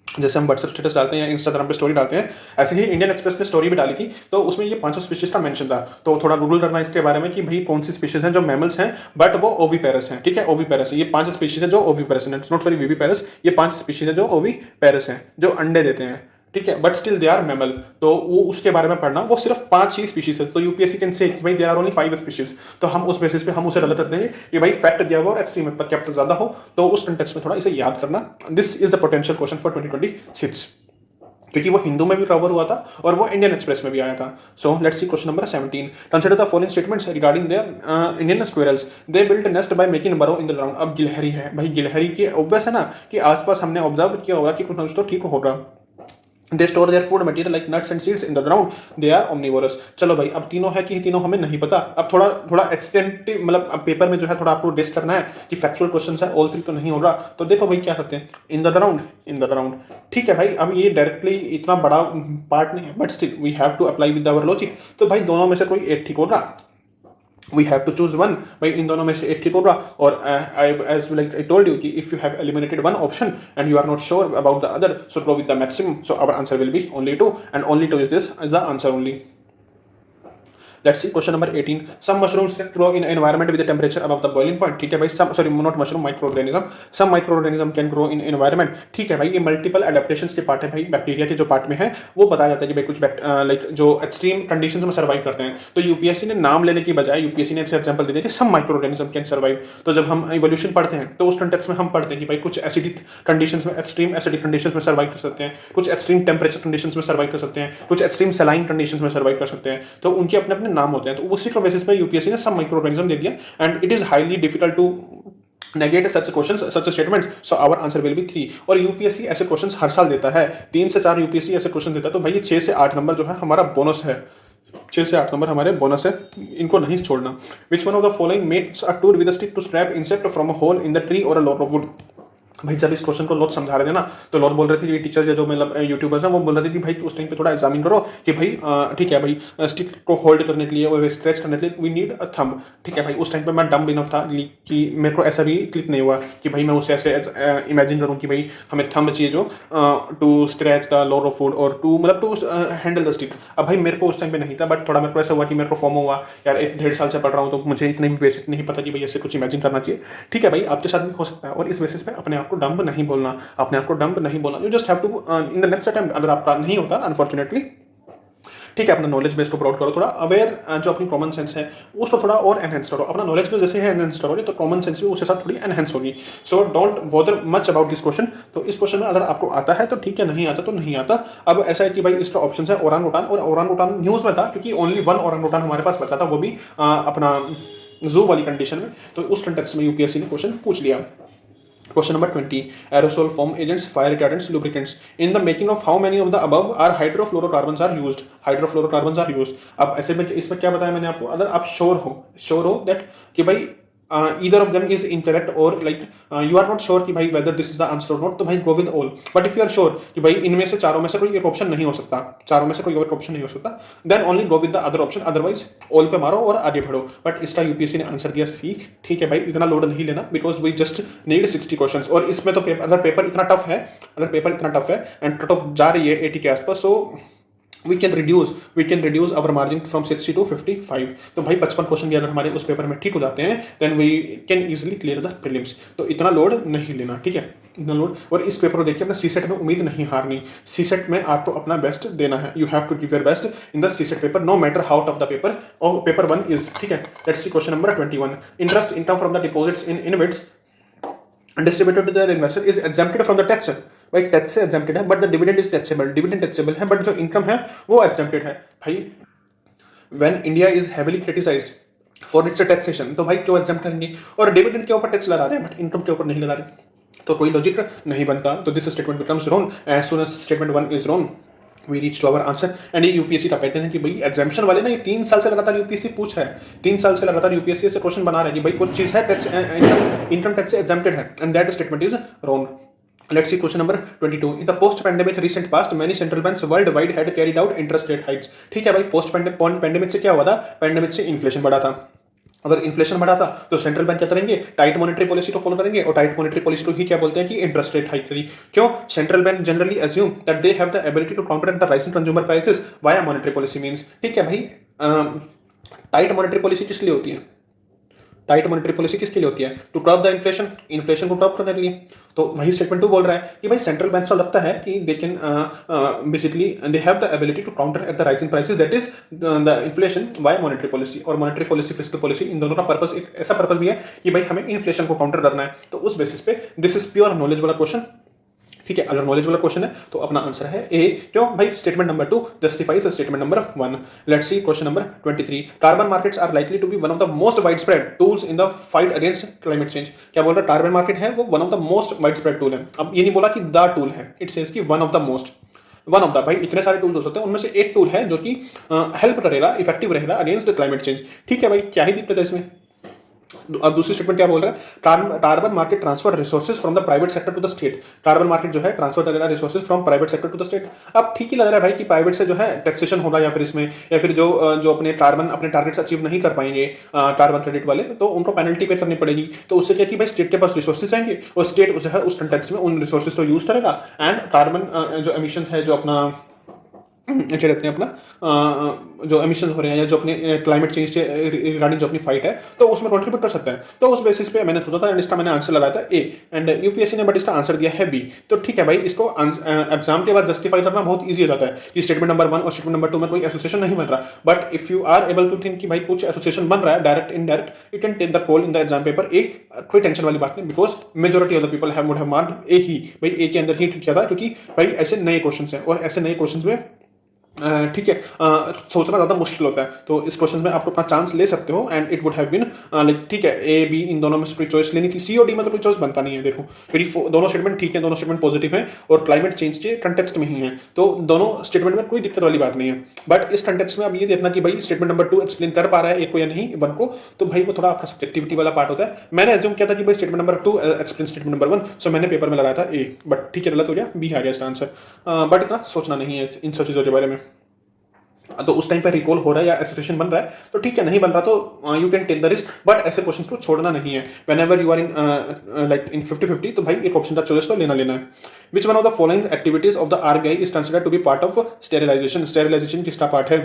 जैसे हम व्हाट्सएप स्टेटस डालते हैं या इंस्टाग्राम पे स्टोरी डालते हैं, ऐसे ही इंडियन एक्सप्रेस ने स्टोरी भी डाली थी, तो उसमें ये 5 स्पीशीज का मेंशन था। तो थोड़ा गूगल करना इसके बारे में कि भाई कौन सी स्पीशीज हैं जो मैमल्स हैं बट वो ओवीपेरस हैं। ठीक है, ओवीपेरस, ये 5 स्पीशीज हैं जो ओवीपेरस हैं, इट्स नॉट वेरी विविपेरस। ये 5 स्पीशीज हैं जो ओवीपेरस हैं, जो अंडे देते हैं। ठीक है, but still they are mammal, तो वो उसके बारे में पढ़ना। वो सिर्फ 5 ही स्पीशीज है, तो यूपीएससी कैन से भाई देयर आर ओनली 5 स्पीशीज, तो हम उस बेसिस पे हम उसे गलत कर देंगे कि भाई फैक्ट दिया हुआ और एक्सट्रीम पर कैपिटल ज्यादा हो, तो उस कंटेक्स्ट में थोड़ा इसे याद करना। This is the potential question for 2026, क्योंकि वो हिंदू में भी कवर हुआ था और वो इंडियन एक्सप्रेस में भी आया था। So let's see question number 17। Consider the following statements regarding their Indian squirrels. They built nest by making बरो इन द ग्राउंड। अब गिलहरी है भाई, गिलहरी के ऑब्वियस है ना कि आसपास हमने ऑब्जर्व किया होगा कि कुछ ना कुछ तो ठीक होगा। They store their food material like nuts and seeds in the ground. They are omnivorous. चलो भाई, अब तीनों है कि तीनों हमें नहीं पता। अब थोड़ा एक्सटेंटिव, मतलब अब पेपर में जो है थोड़ा आपको डिस्क करना है कि फैक्चुअल क्वेश्चन है, ऑल 3 तो नहीं होगा। तो देखो भाई क्या करते हैं, इन द ग्राउंड। ठीक है भाई, अब ये डायरेक्टली इतना बड़ा पार्ट नहीं है, but still we have to apply with our logic. तो भाई दोनों में से कोई एक ठीक होगा, we have to choose one। भाई इन दोनों में से एक ठीक होगा। और as like I told you कि if you have eliminated one option and you are not sure about the other, so go with the maximum। so our answer will be only 2 and only 2 is the answer only। Let's see question number 18, some mushrooms can grow in environment with temperature above the boiling point. ठीक है भाई, some sorry not mushroom, microorganism, some microorganism can grow in environment. ठीक है भाई, ये multiple adaptations के part है भाई, बैक्टीरिया के जो पार्ट में है वो बताया जाता है कि भाई कुछ लाइक जो एक्सट्रीम कंडीशंस में सर्वाइव करते हैं। तो यूपीएससी ने नाम लेने की बजाय यूपीएससी ने एग्जांपल दे दिया कि some microorganism can survive. तो जब हम इवोल्यूशन पढ़ते हैं तो उस कंटेक्स्ट में हम पढ़ते हैं कि भाई कुछ एसिडिक कंडीशंस में, एक्सट्रीम एसिडिक कंडीशंस में सर्वाइव कर सकते हैं, कुछ एक्सट्रीम टेंपरेचर कंडीशंस में सर्वाइव कर सकते हैं, कुछ एक्सट्रीम सलाइन कंडीशंस में सर्वाइव कर सकते हैं। तो उनके अपने अपने नाम होते हैं, तो उसी के बेसिस पे यूपीएससी ने सम माइक्रो ऑर्गेनिज्म दे दिया and it is highly difficult to negate such questions, such statements, so our answer will be 3। और यूपीएससी ऐसे क्वेश्चंस हर साल देता है, 3 से 4 यूपीएससी ऐसे क्वेश्चन देता है। तो भाई ये 6 से 8 नंबर जो है हमारा बोनस है, 6 से 8 नंबर हमारे बोनस है, इनको नहीं छोड़ना। Which one of the following makes a tour with a stick to strap insect from a hole in the tree और अ लॉट ऑफ वुड। भाई जब इस क्वेश्चन को लोग समझा रहे थे ना, तो लोग बोल रहे थे कि टीचर्स या जो मतलब यूट्यूबर्स हैं वो बोल रहे थे कि भाई उस टाइम पे थोड़ा एग्जामिन करो कि भाई ठीक है भाई, स्टिक को होल्ड करने के लिए और स्ट्रेच करने के लिए वी नीड अ थंब। ठीक है भाई, उस टाइम पे मैं डम्ब इनफ था कि मेरे को ऐसा भी क्लिक नहीं हुआ कि भाई मैं उसे ऐसे इमेजिन करूँ कि भाई हमें थंब चाहिए जो to stretch the lower of food और टू मतलब टू हैंडल द स्टिक। अब भाई मेरे को उस टाइम पे नहीं था, बट थोड़ा मेरे को ऐसा हुआ कि मेरे को फॉर्म हुआ यार, 1-1.5 साल से पढ़ रहा हूँ तो मुझे इतने भी बेसिक नहीं पता कि भाई ऐसे कुछ इमेजिन करना चाहिए। ठीक है भाई, आपके साथ भी हो सकता है, और इस बेसिस पे अपने आप को डम्ब नहीं बोलना, अपने आप को डम्ब नहीं बोलना। You just have to in the next attempt, अगर आपका नहीं होता अनफॉर्चुनेटली, ठीक है, अपना नॉलेज बेस को प्राउड करो, थोड़ा अवेयर जो अपनी कॉमन सेंस है उसको थोड़ा और एनहेंस करो। अपना नॉलेज बेस जैसे है एनहेंस करोगे तो कॉमन सेंस भी उसके साथ थोड़ी एनहेंस होगी। So don't bother much about this question. तो इस क्वेश्चन में अगर आपको आता है तो ठीक है, नहीं आता तो नहीं आता। अब ऐसा है कि भाई इसका ऑप्शन है ओरांग उटान, और ओरांग उटान न्यूज में था क्योंकि ओनली वन ओरांग उटान हमारे पास बचा था, वो भी अपना जू वाली कंडीशन में। तो उस कंटेक्स्ट में यूपीएससी ने क्वेश्चन पूछ लिया। Question number 20, aerosol foam agents, fire retardants, lubricants. In the making of how many of the above are hydrofluorocarbons are used? Hydrofluorocarbons are used. अब ऐसे में इसमें क्या बताया मैंने आपको, अगर आप श्योर हो दैट कि भाई either of them is incorrect or like you are not sure कि भाई whether this is the answer or not, तो भाई go with all। but if you are sure कि भाई इनमें से चारों में से कोई एक ऑप्शन नहीं हो सकता, चारों में से कोई और ऑप्शन नहीं हो सकता, then only go with the other option, otherwise all पे मारो और आगे बढ़ो। बट इसका यूपीएससी ने आंसर दिया सी। ठीक है भाई, इतना लोड नहीं लेना, because we just need 60 questions, और इसमें तो अगर पेपर इतना टफ है, एंड कट ऑफ जा रही है 80 के आसपास, सो we can reduce our margin from 60 to 55। तो भाई 55 क्वेश्चन भी अगर हमारे उस पेपर में ठीक हो जाते हैं then we can easily clear the prelims। तो इतना लोड नहीं लेना, ठीक है, इतना लोड। और इस पेपर को देखिए, अपना सीसेट में उम्मीद नहीं हारनी, सीसेट में आपको अपना बेस्ट देना है। You have to give your best in the CSAT paper, no matter how tough the paper और पेपर 1 इज। ठीक है, let's see question number 21, interest income from the deposits in InvITs distributed to the investor is exempted from the tax। भाई tax से exempted है, but the dividend is taxable, dividend taxable है, but जो income है वो exempted है। भाई when India is heavily criticised for its taxation, तो भाई क्यों एग्जेम्प्ट करेंगे, और डिविडेंड के ऊपर टैक्स लगा रहे हैं बट इनकम के ऊपर नहीं लगा रहे, तो कोई लॉजिक नहीं बनता। तो this statement becomes wrong as soon as statement 1 is wrong. We reach to our answer. And ये यूपीएससी का पैटर्न है कि भाई एग्जामिशन वाले ना ये 3 साल से लगातार यूपीएससी पूछ रहा है, 3 साल से लगातार यूपीएससी से क्वेश्चन बना रहा है कि भाई कुछ चीज है टैक्स इनकम टैक्स से एग्जेम्प्टेड है, and that statement is wrong. Let's see question number 22. In the post-pandemic recent past, many central banks worldwide had carried out interest rate hikes। ठीक है भाई, post-pandemic से क्या हुआ था, पैंडेमिक से इन्फ्लेशन बढ़ा था। अगर इन्फ्लेशन बढ़ा था तो सेंट्रल बैंक क्या करेंगे, टाइट मॉनेटरी पॉलिसी को फॉलो करेंगे, और टाइट मॉनेटरी पॉलिसी को ही क्या बोलते हैं कि इंटरेस्ट रेट हाइक करी। क्यों, central bank generally assume that they have the ability to counter the rising consumer prices via monetary policy means. ठीक है भाई, टाइट मॉनेटरी पॉलिसी किस लिए होती है, टाइट मॉनेटरी पॉलिसी किसके लिए होती है, to crop the inflation, inflation को क्रॉप करने के लिए। तो वही स्टेटमेंट 2 बोल रहा है कि भाई सेंट्रल बैंक को लगता है कि they can basically they have the ability to counter at the rising prices that is the inflation by monetary policy. और मॉनेटरी पॉलिसी, फिस्कल पॉलिसी, इन दोनों का पर्पस एक ऐसा पर्पस भी है कि भाई हमें इन्फ्लेशन को काउंटर करना है। तो उस बेसिस पे दिस इज प्योर नॉलेज वाला क्वेश्चन। ठीक है, अगर नॉलेज वाला क्वेश्चन है तो अपना आंसर है ए। क्यों भाई, statement number 2 justifies statement number 1। Let's see question number 23, carbon markets are likely to be one of the most widespread tools in the fight against climate change. क्या बोल रहा है, कार्बन मार्केट है वो one of the most widespread tool है। अब ये नहीं बोला कि द टूल है, इट सेज कि one of the most, one of the, भाई इतने सारे टूल्स हो सकते हैं, उनमें से एक टूल है जो कि हेल्प करेगा, इफेक्टिव रहेगा अगेंस्ट क्लाइमेट चेंज। ठीक है भाई, क्या ही दिक्कत है इसमें। अब दूसरी स्टेटमेंट क्या बोल रहा है, carbon market transfer resources from the private sector to the state. Carbon market जो है ट्रांसफर करेगा resources from private sector to the state. अब ठीक ही लग रहा है भाई कि प्राइवेट से जो है टैक्सेशन होगा, या फिर इसमें, या फिर जो अपने टारगेट्स अचीव नहीं कर पाएंगे कार्बन क्रेडिट वाले, तो उनको पेनल्टी पे करनी पड़ेगी। तो उससे क्या कि भाई स्टेट के पास रिसोर्सेज आएंगे और स्टेट जो है उस कंटेक्स्ट में उन रिसोर्सेज को यूज करेगा, एंड कार्बन जो एमिशन है, जो अपना क्या कहते हैं अपना जो एमिशन हो रहे हैं या जो अपने क्लाइमेट चेंज के रिगार्डिंग जो अपनी फाइट है, तो उसमें कंट्रीब्यूट कर सकता है। तो उस बेसिस पे मैंने सोचा था एंड इसका मैंने आंसर लगाया था ए, एंड यूपीएससी ने बट इसका आंसर दिया है बी। तो ठीक है भाई, इसको एग्जाम के बाद जस्टिफाई करना बहुत ईजी हो जाता है कि स्टेटमेंट नंबर 1 और स्टेटमेंट नंबर 2 में कोई एसोसिएशन नहीं बन रहा। But if you are able to think कि भाई कुछ एसोसिएशन बन रहा है direct indirect, you can take the poll in the exam paper A. कोई टेंशन वाली बात नहीं, because majority of the people would have marked A ही, भाई ए के अंदर ही किया था, क्योंकि भाई ऐसे नए क्वेश्चन हैं और ऐसे नए क्वेश्चन में ठीक है सोचना ज़्यादा मुश्किल होता है। तो इस क्वेश्चन में आप अपना चांस ले सकते हो and it would have been like ठीक है, ए बी इन दोनों में से कोई चॉइस लेनी थी। सी और डी में तो कोई चॉइस बनता नहीं है। देखो मेरी दोनों स्टेटमेंट ठीक है, दोनों स्टेटमेंट पॉजिटिव हैं और क्लाइमेट चेंज के कंटेक्स्ट में ही है, तो दोनों स्टेटमेंट में कोई दिक्कत वाली बात नहीं है। बट इस कंटेक्स्ट में अब ये देखना कि भाई स्टेटमेंट नंबर 2 एक्सप्लेन कर पा रहा है ए को या नहीं, 1 को, तो भाई वो थोड़ा आपका सब्जेक्टिविटी वाला पार्ट होता है। मैंने एज्यूम किया था कि भाई statement number 2 explain statement number 1, सो मैंने पेपर में लगाया था ए, बट ठीक है गलत हो गया, बी आ गया इसका आंसर। बट इतना सोचना नहीं है इन सब चीज़ों के बारे में। तो उस टाइम पे रिकॉल हो रहा है या एसोसिएशन बन रहा है तो ठीक है, नहीं बन रहा तो you can take the risk, but ऐसे क्वेश्चंस को छोड़ना नहीं है। Whenever you are in like in 50-50, तो भाई एक ऑप्शन का चॉइस तो लेना है। Which one of the following activities of the RBI is considered to be part of sterilisation? Sterilisation किसका पार्ट है?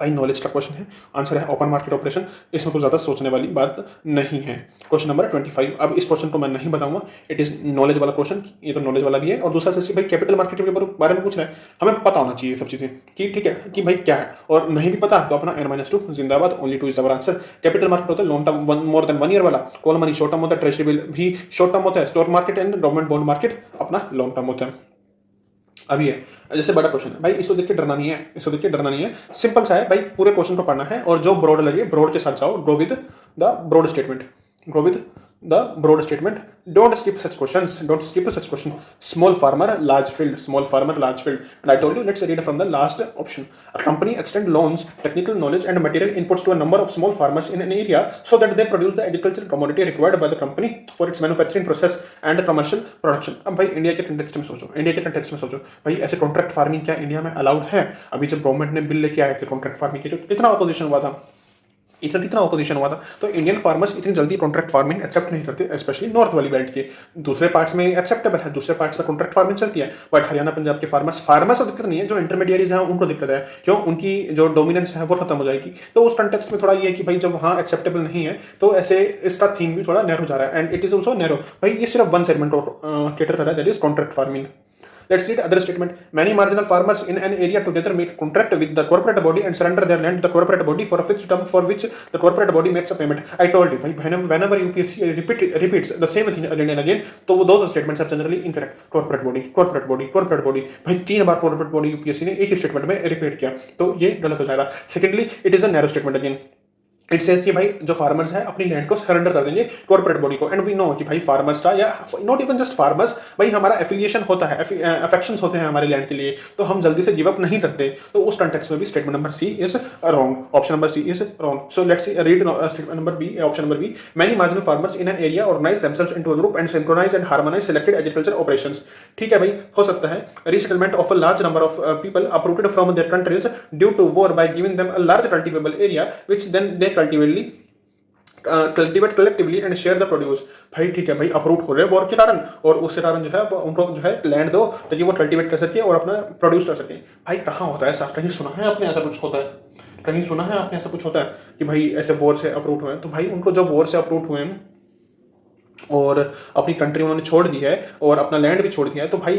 भाई नॉलेज का क्वेश्चन है, आंसर है ओपन मार्केट ऑपरेशन। इसमें कुछ ज़्यादा सोचने वाली बात नहीं है। Question number 25। अब इस क्वेश्चन को मैं नहीं बताऊंगा, इट इज नॉलेज वाला क्वेश्चन, ये तो नॉलेज वाला भी है। और दूसरा से भाई कैपिटल मार्केट के बारे में पूछ रहा है, हमें पता होना चाहिए सब चीज़ें कि ठीक है कि भाई क्या है, और नहीं भी पता तो अपना N-2 जिंदाबाद, only 2 is our answer. Capital market होता है long term more than 1 year वाला, कॉल मनी शॉर्ट टर्म होता है, ट्रेजरी बिल भी शॉर्ट टर्म होता है, stock market and government bond market अपना लॉन्ग टर्म होता है। अभी है जैसे बड़ा क्वेश्चन है भाई, इसको देख के डरना नहीं है, इसको देख के डरना नहीं है, सिंपल सा है भाई, पूरे क्वेश्चन को पढ़ना है और जो ब्रॉड लगे ब्रॉड के साथ जाओ, go with the broad statement, go with the broad statement. Don't skip such questions, don't skip such question. Small farmer large field, small farmer large field, and I told you let's read from the last option. A company extend loans, technical knowledge and material inputs to a number of small farmers in an area so that they produce the agricultural commodity required by the company for its manufacturing process and commercial production. अब भाई India के context में सोचो, India के context में सोचो भाई, ऐसे कॉन्ट्रैक्ट फार्मिंग क्या इंडिया में अलाउड है? अभी जब गवर्नमेंट ने बिल लेके आए थे कॉन्ट्रैक्ट फार्मिंग के, कितना अपोजिशन हुआ था, इसका कितना ऑपोजिशन हुआ था। तो इंडियन फार्मर्स इतनी जल्दी कॉन्ट्रैक्ट फार्मिंग एक्सेप्ट नहीं करते, स्पेशली नॉर्थ वाली बेल्ट के। दूसरे पार्ट्स में एक्सेप्टेबल है, दूसरे पार्ट्स में कॉन्ट्रैक्ट फार्मिंग चलती है, बट हरियाणा पंजाब के फार्मर्स को दिक्कत नहीं है, जो इंटरमीडिएरीज हैं उनको दिक्कत है, क्यों? उनकी जो डोमिनेंस है वो खत्म हो जाएगी। तो उस कंटेक्स्ट में थोड़ा ये है कि भाई जब वहाँ एक्सेप्टेबल नहीं है तो ऐसे इसका थीम भी थोड़ा नैरो जा रहा है, and it is also narrow. भाई ये सिर्फ वन सेगमेंट कैटर कर रहा है, that is contract farming. Let's read other statement. Many marginal farmers in an area together make contract with the corporate body and surrender their land to the corporate body for a fixed term for which the corporate body makes a payment. I told you, whenever UPSC repeats the same thing again and again, तो those statements are generally incorrect. Corporate body, corporate body, corporate body. भाई 3 बार corporate body UPSC ने एक ही statement में repeat किया, तो ये गलत हो जाएगा। Secondly, it is a narrow statement again. It says कि भाई जो फार्मर्स है अपनी लैंड को सरेंडर कर देंगे कॉर्पोरेट बॉडी को, एंड वी नो कि भाई फार्मर्स का या नॉट इवन जस्ट फार्मर्स, भाई हमारा एफिलिएशन होता है, अफेक्शंस होते हैं हमारे लैंड के लिए, तो हम जल्दी से गिव अप नहीं करते। तो उस कंटेक्स्ट में भी statement number C is wrong, option number C is wrong. So let's read statement number B, option number B. Many marginal farmers in an area organise themselves into a group and synchronise and harmonise selected agriculture operations. ठीक है भाई, हो सकता है resettlement of a large number of people uprooted from their countries due to war by giving them a large cultivable area which then they cultivate collectively and share the produce. भाई ठीक है भाई, अप्रूव हो रहे हैं war के कारण, और उसके कारण जो है उनको जो है लैंड दो ताकि वो कल्टिवेट कर सके और अपना प्रोड्यूस कर सके। भाई कहाँ होता है ऐसा? कहीं सुना है आपने ऐसा कुछ होता है? कहीं सुना है आपने ऐसा कुछ होता है कि भाई ऐसे वॉर से अप्रूव हुए हैं? तो भाई उनको जब वॉर से अप्रूव हुए हैं और अपनी कंट्री उन्होंने छोड़ दी है और अपना लैंड भी छोड़ दिया है, तो भाई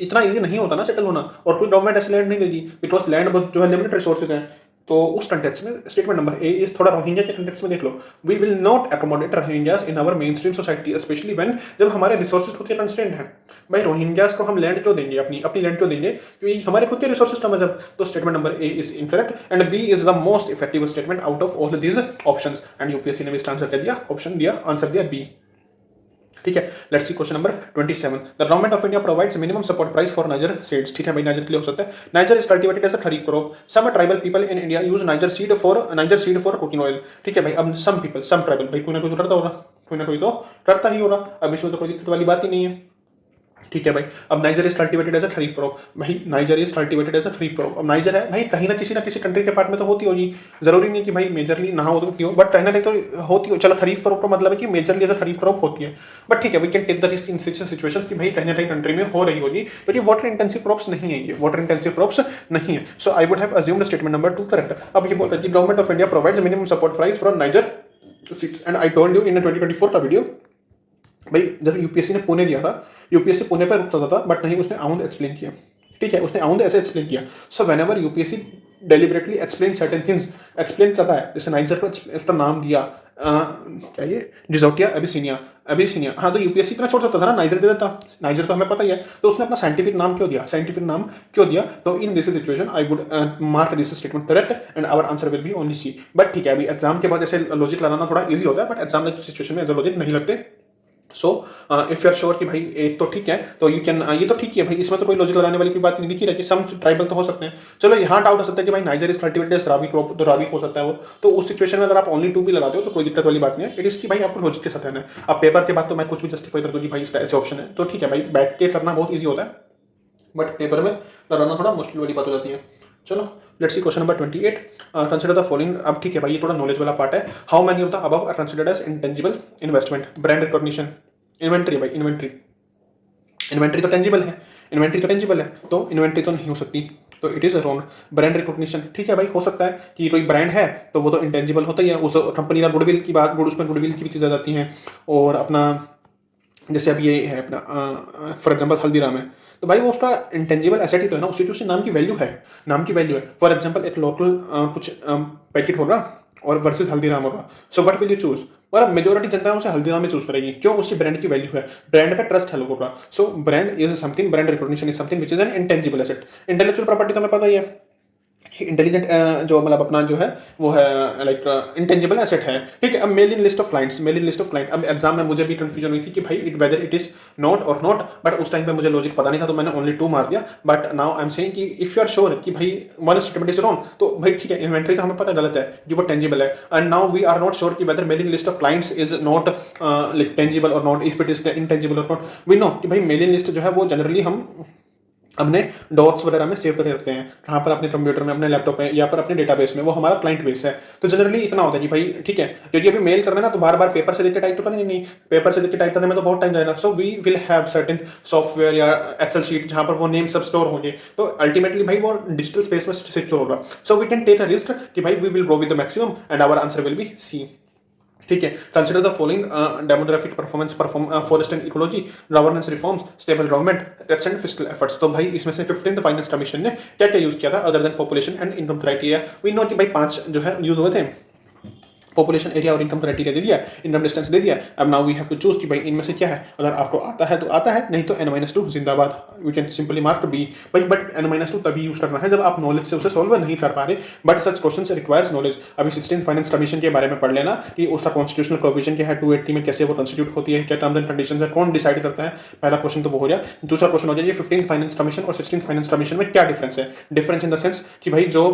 इतना ईजी नहीं होता ना सेटल होना, और कोई गवर्नमेंट ऐसे लैंड नहीं देगी, बिकॉज लैंड जो है लिमिटेड रिसोर्सेज हैं। तो उस कंटेक्स्ट में स्टेटमेंट नंबर ए इस थोड़ा रोहिंग्या के कंटेक्स्ट में देख लो, we will not accommodate Rohingyas in our mainstream society specially when, जब हमारे रिसोर्सेज खुद के कंस्ट्रेंट हैं। भाई रोहिंग्यास को हम लैंड क्यों देंगे, अपनी लैंड क्यों देंगे? क्योंकि हमारे खुद के रिसोर्सेज कम है जब। तो statement number A is incorrect and B is the most effective statement out of all these options, and UPSC ने भी इसका आंसर दिया, ऑप्शन दिया, आंसर दिया बी। ठीक है, let's see question number 27। The government of India provides minimum support price for niger seeds. ठीक है भाई, नाइजर के लिए हो सकता है। Niger is cultivated as a kharif crop. Some tribal people in India use niger seed for cooking oil. ठीक है भाई, अब सम पीपल, सम ट्राइबल, भाई कोई ना कोई तो करता होगा, कोई ना कोई तो करता ही होगा, अब इसमें तो कोई दिक्कत वाली बात ही नहीं है। ठीक है भाई। अब niger is cultivated as a kharif crop, भाई niger is cultivated as a kharif crop. अब नाइजर है भाई, कहीं ना किसी कंट्री के पार्ट में तो होती होगी, जरूरी नहीं कि भाई मेजरली ना होती हो, बट कहीं ना कहीं तो होती हो। चलो खरीफ क्रॉप का मतलब है कि majorly as a kharif crop होती है, बट ठीक है we can take the risk in situations कि भाई कहीं ना कहीं कंट्री में हो रही होगी, बट ये वाटर इंटेंसिव क्रॉप्स नहीं है, ये वाटर इंटेंसिव क्रॉप्स नहीं है। So I would have assumed statement number 2 correct. अब ये बोलता है कि government of India provides minimum support price for niger seeds and I told you in 2024 का वीडियो भाई, जब यूपीएससी ने पुणे दिया था, यूपीएससी पुणे पर रुकता था, बट नहीं उसने आउंद एक्सप्लेन किया। ठीक है, उसने आउंद ऐसे एक्सप्लेन किया। सो whenever UPSC deliberately explain certain things, explain कर रहा है, जैसे नाइजर को उसका नाम दिया, क्या ये डिजोटिया एबिसिनिया, एबिसिनिया, हाँ तो यूपीएससी इतना छोड़ सकता था ना, नाइजर दे देता, नाइजर तो हमें पता ही है, तो उसने अपना साइंटिफिक नाम क्यों दिया, साइंटिफिक नाम क्यों दिया? तो in this situation I would mark this statement correct and our answer will be only C. But ठीक है, अभी एग्जाम के बाद ऐसे लॉजिक लगाना थोड़ा इजी होता है, बट एग्जाम सिचुएशन में ऐसे लॉजिक नहीं लगते। So if you are sure कि भाई एक तो ठीक है, तो यू कैन, ये तो ठीक ही है भाई, इसमें तो कोई लॉजिक लगाने वाली कोई बात नहीं दिखी रही कि सम ट्राइबल तो हो सकते हैं। चलो यहाँ डाउट हो सकता है कि भाई niger is cultivated rabi crop, तो राबी हो सकता है वो, तो उस सिचुएशन में अगर आप ओनली 2 भी लगाते हो तो कोई दिक्कत वाली बात नहीं है। इट इज कि भाई आपको लॉजिक के साथ रहना है। अब पेपर के बाद तो मैं कुछ भी जस्टिफाई कर दूँ कि भाई इसका ऐसे ऑप्शन है, तो ठीक है भाई, बैठ के करना बहुत ईजी होता है, बट पेपर में कराना थोड़ा मुश्किल वाली बात हो जाती है। चलो let's see question number 28, consider the following. अब ठीक है भाई, ये थोड़ा नॉलेज वाला पार्ट है। How many of the above are considered as intangible investment? Brand recognition, inventory भाई, इन्वेंट्री तो टेंजिबल है, इन्वेंट्री तो टेंजिबल है, तो इन्वेंट्री तो नहीं हो सकती, तो it is wrong. Brand recognition, ठीक है भाई, हो सकता है कि कोई ब्रांड है तो वो तो इंटेंजिबल होता ही है, उस कंपनी का गुडविल की बात, उसमें गुडविल की भी चीज़ें आ जाती हैं। और अपना जैसे अब ये है अपना फॉर एग्जांपल हल्दीराम है, तो भाई वो उसका इंटेंजिबल एसेट ही तो है ना, उसकी नाम की वैल्यू है, नाम की वैल्यू है। फॉर एग्जांपल एक लोकल कुछ पैकेट होगा और वर्सेस हल्दीराम होगा, so what will you choose? और मेजोरिटी जनता है उसे हल्दीराम में चूज करेगी, क्यों? उसकी ब्रांड की वैल्यू है, ब्रांड पे ट्रस्ट है लोगों का। So brand is something, brand recognition is something which is an intangible asset. Intellectual property तो हमें पता ही है, इंटेलिजेंट जो मतलब अपना जो है वो है लाइक इंटेंजिबल एसेट है। ठीक है, अब mailing list of clients, mailing list of client, अब एग्जाम में मुझे भी कंफ्यूजन हुई थी कि भाई it whether it is not और नॉट, बट उस टाइम पे मुझे लॉजिक पता नहीं था, तो मैंने ओनली 2 मार दिया। But now I am saying कि इफ यू आर श्योर कि भाई वन स्टेटमेंट इज रॉन्ग, तो भाई ठीक है, इन्वेंट्री तो हमें पता गलत है कि वो टेंजिबल है, and now we are not sure कि whether mailing list of clients is not like tangible और not, if it is intangible और नॉट। वी नो कि भाई मेल इन लिस्ट जो है वो जनरली हम अपने डॉट्स वगैरह में सेव करके रखते हैं, कहाँ पर? अपने कंप्यूटर में, अपने लैपटॉप में, या पर अपने डेटाबेस में, वो हमारा क्लाइंट बेस है। तो जनरली इतना होता है कि भाई ठीक है, क्योंकि अभी मेल करना है ना, तो बार बार पेपर से देख के टाइप तो करनी नहीं, पेपर से देख के टाइप करने में तो बहुत टाइम जाएगा। So we will have certain software या एक्सेल शीट जहाँ पर वो नेम सब स्टोर होंगे, तो अल्टीमेटली भाई वो डिजिटल स्पेस में सिक्योर होगा। So we can take a risk कि भाई we will go with the maximum and our answer will be C. ठीक है, consider the following demographic performance, forest and ecology, governance reforms, stable government and fiscal efforts. तो भाई इसमें से 15th finance commission ने क्या क्या यूज किया था other than population and income criteria? We know कि भाई 5 जो है यूज हुए थे, पॉपुलेशन एरिया और इनकम क्राइटेरिया दे दिया, इनकम डिस्टेंस दे दिया। अब now we have to choose कि भाई इनमें से क्या है, अगर आपको आता है तो आता है, नहीं तो n-2 जिंदाबाद, we can simply mark B भाई। बट n-2 तभी यूज करना है जब आप नॉलेज से उसे सॉल्व नहीं कर पा रहे, but such question requires knowledge. अभी 16th फाइनेंस कमीशन के बारे में पढ़ लेना कि उसका कॉन्स्टिट्यूशनल प्रोविजन क्या है, 280 में कैसे वो कंस्टिट्यूट होती है, क्या टर्म्स एंड कंडीशंस है, कौन डिसाइड करता है, पहला क्वेश्चन तो वो हो गया। दूसरा क्वेश्चन हो जाए 15th फाइनेंस कमीशन और 16th फाइनेंस कमीशन में क्या डिफरेंस है? डिफरेंस इन द सेंस कि भाई जो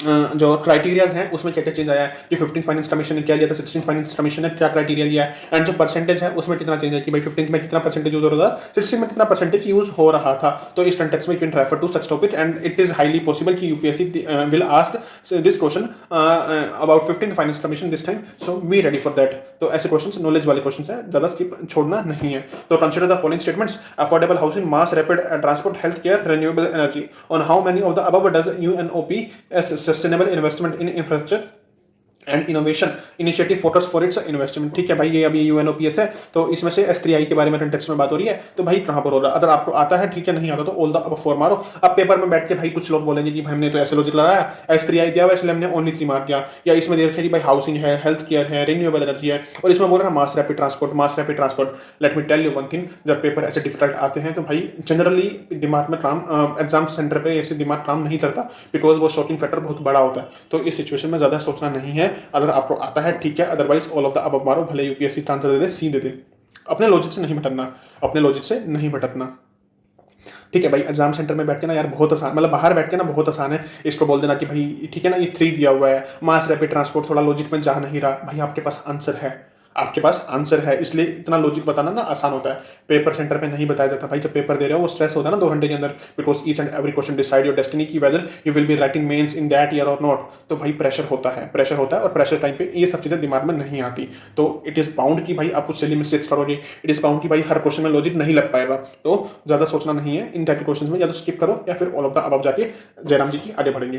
क्राइटेरियाज हैं उसमें क्या क्या चेंज आया है कि 15th फाइनेंस कमीशन ने क्या लिया था, 16th फाइनेंस कमीशन ने क्या क्राइटेरिया लिया है, एंड जो परसेंटेज है उसमें कितना चेंज है कि भाई 15th में कितना परसेंटेज यूज हो रहा था, 16th में कितना परसेंटेज यूज हो रहा था। तो इस कंटेक्स्ट में you can refer to such topic and it is highly possible कि UPSC will ask this question about 15th finance commission this time, so we ready for that. तो ऐसे क्वेश्चन नॉलेज वाले क्वेश्चन है, ज्यादा skip छोड़ना नहीं है। तो consider the following statements, affordable housing, mass rapid transport, health care, renewable energy, on how many of the above does UNOPS sustainable investment in infrastructure and innovation initiative focus for its investment. ठीक है भाई, ये अभी UNOPS है, तो इसमें से S3I के बारे में कंटेक्स्ट में बात हो रही है, तो भाई कहाँ पर हो रहा है? अगर आपको आता है ठीक है, नहीं आता तो ऑल द अब 4 मारो। अब पेपर में बैठ के भाई कुछ लोग बोलेंगे कि भाई हमने तो ऐसे लॉजिक लगाया, S3I दिया हुआ इसलिए हमने ओनली 3 मार दिया, या इसमें दे रखा है कि भाई हाउसिंग है, हेल्थ केयर है, रिन्यूएबल एनर्जी है, और इसमें बोल रहा है mass rapid transport, mass rapid transport. Let me tell you one thing, जब पेपर ऐसे डिफिकल्ट आते हैं तो भाई जनरली दिमाग में काम एग्जाम सेंटर पे ऐसे दिमाग काम नहीं करता, बिकॉज वो शॉकिंग फैक्टर बहुत बड़ा होता है। तो इस सिचुएशन में ज्यादा सोचना नहीं है, अगर आपको है ठीक है, otherwise all of the above मारो, भले यूपीएससी आंसर दे दे, सी दे दे, अपने लॉजिक से नहीं भटकना, अपने लॉजिक से नहीं भटकना। ठीक है भाई, एग्जाम सेंटर में बैठ के ना यार बहुत आसान, मतलब बाहर बैठ के ना बहुत आसान है इसको बोल देना कि भाई ठीक है ना, ये 3 दिया हुआ है, मास रैपिड ट्रांसपोर्ट थोड़ा लॉजिक में जा नहीं रहा, भाई आपके पास आंसर है, आपके पास आंसर है, इसलिए इतना लॉजिक बताना ना आसान होता है। पेपर सेंटर पे नहीं बताया जाता भाई, जब पेपर दे रहे हो वो स्ट्रेस होता है ना 2 घंटे के अंदर, because each and every question decide your destiny की whether you will be writing mains in that year और नॉट। तो भाई प्रेशर होता है, प्रेशर होता है, और प्रेशर टाइम पे ये सब चीजें दिमाग में नहीं आती। तो इट इज बाउंड कि भाई आप कुछ सिली मिस्टेक्स करोगे, इट इज बाउंड कि भाई हर क्वेश्चन में लॉजिक नहीं लग पाएगा। तो ज्यादा सोचना नहीं है इन टाइप के क्वेश्चन में, या तो स्किप करो या फिर ऑल ऑफ द अबव जाके जयराम जी की आगे बढ़ेंगे।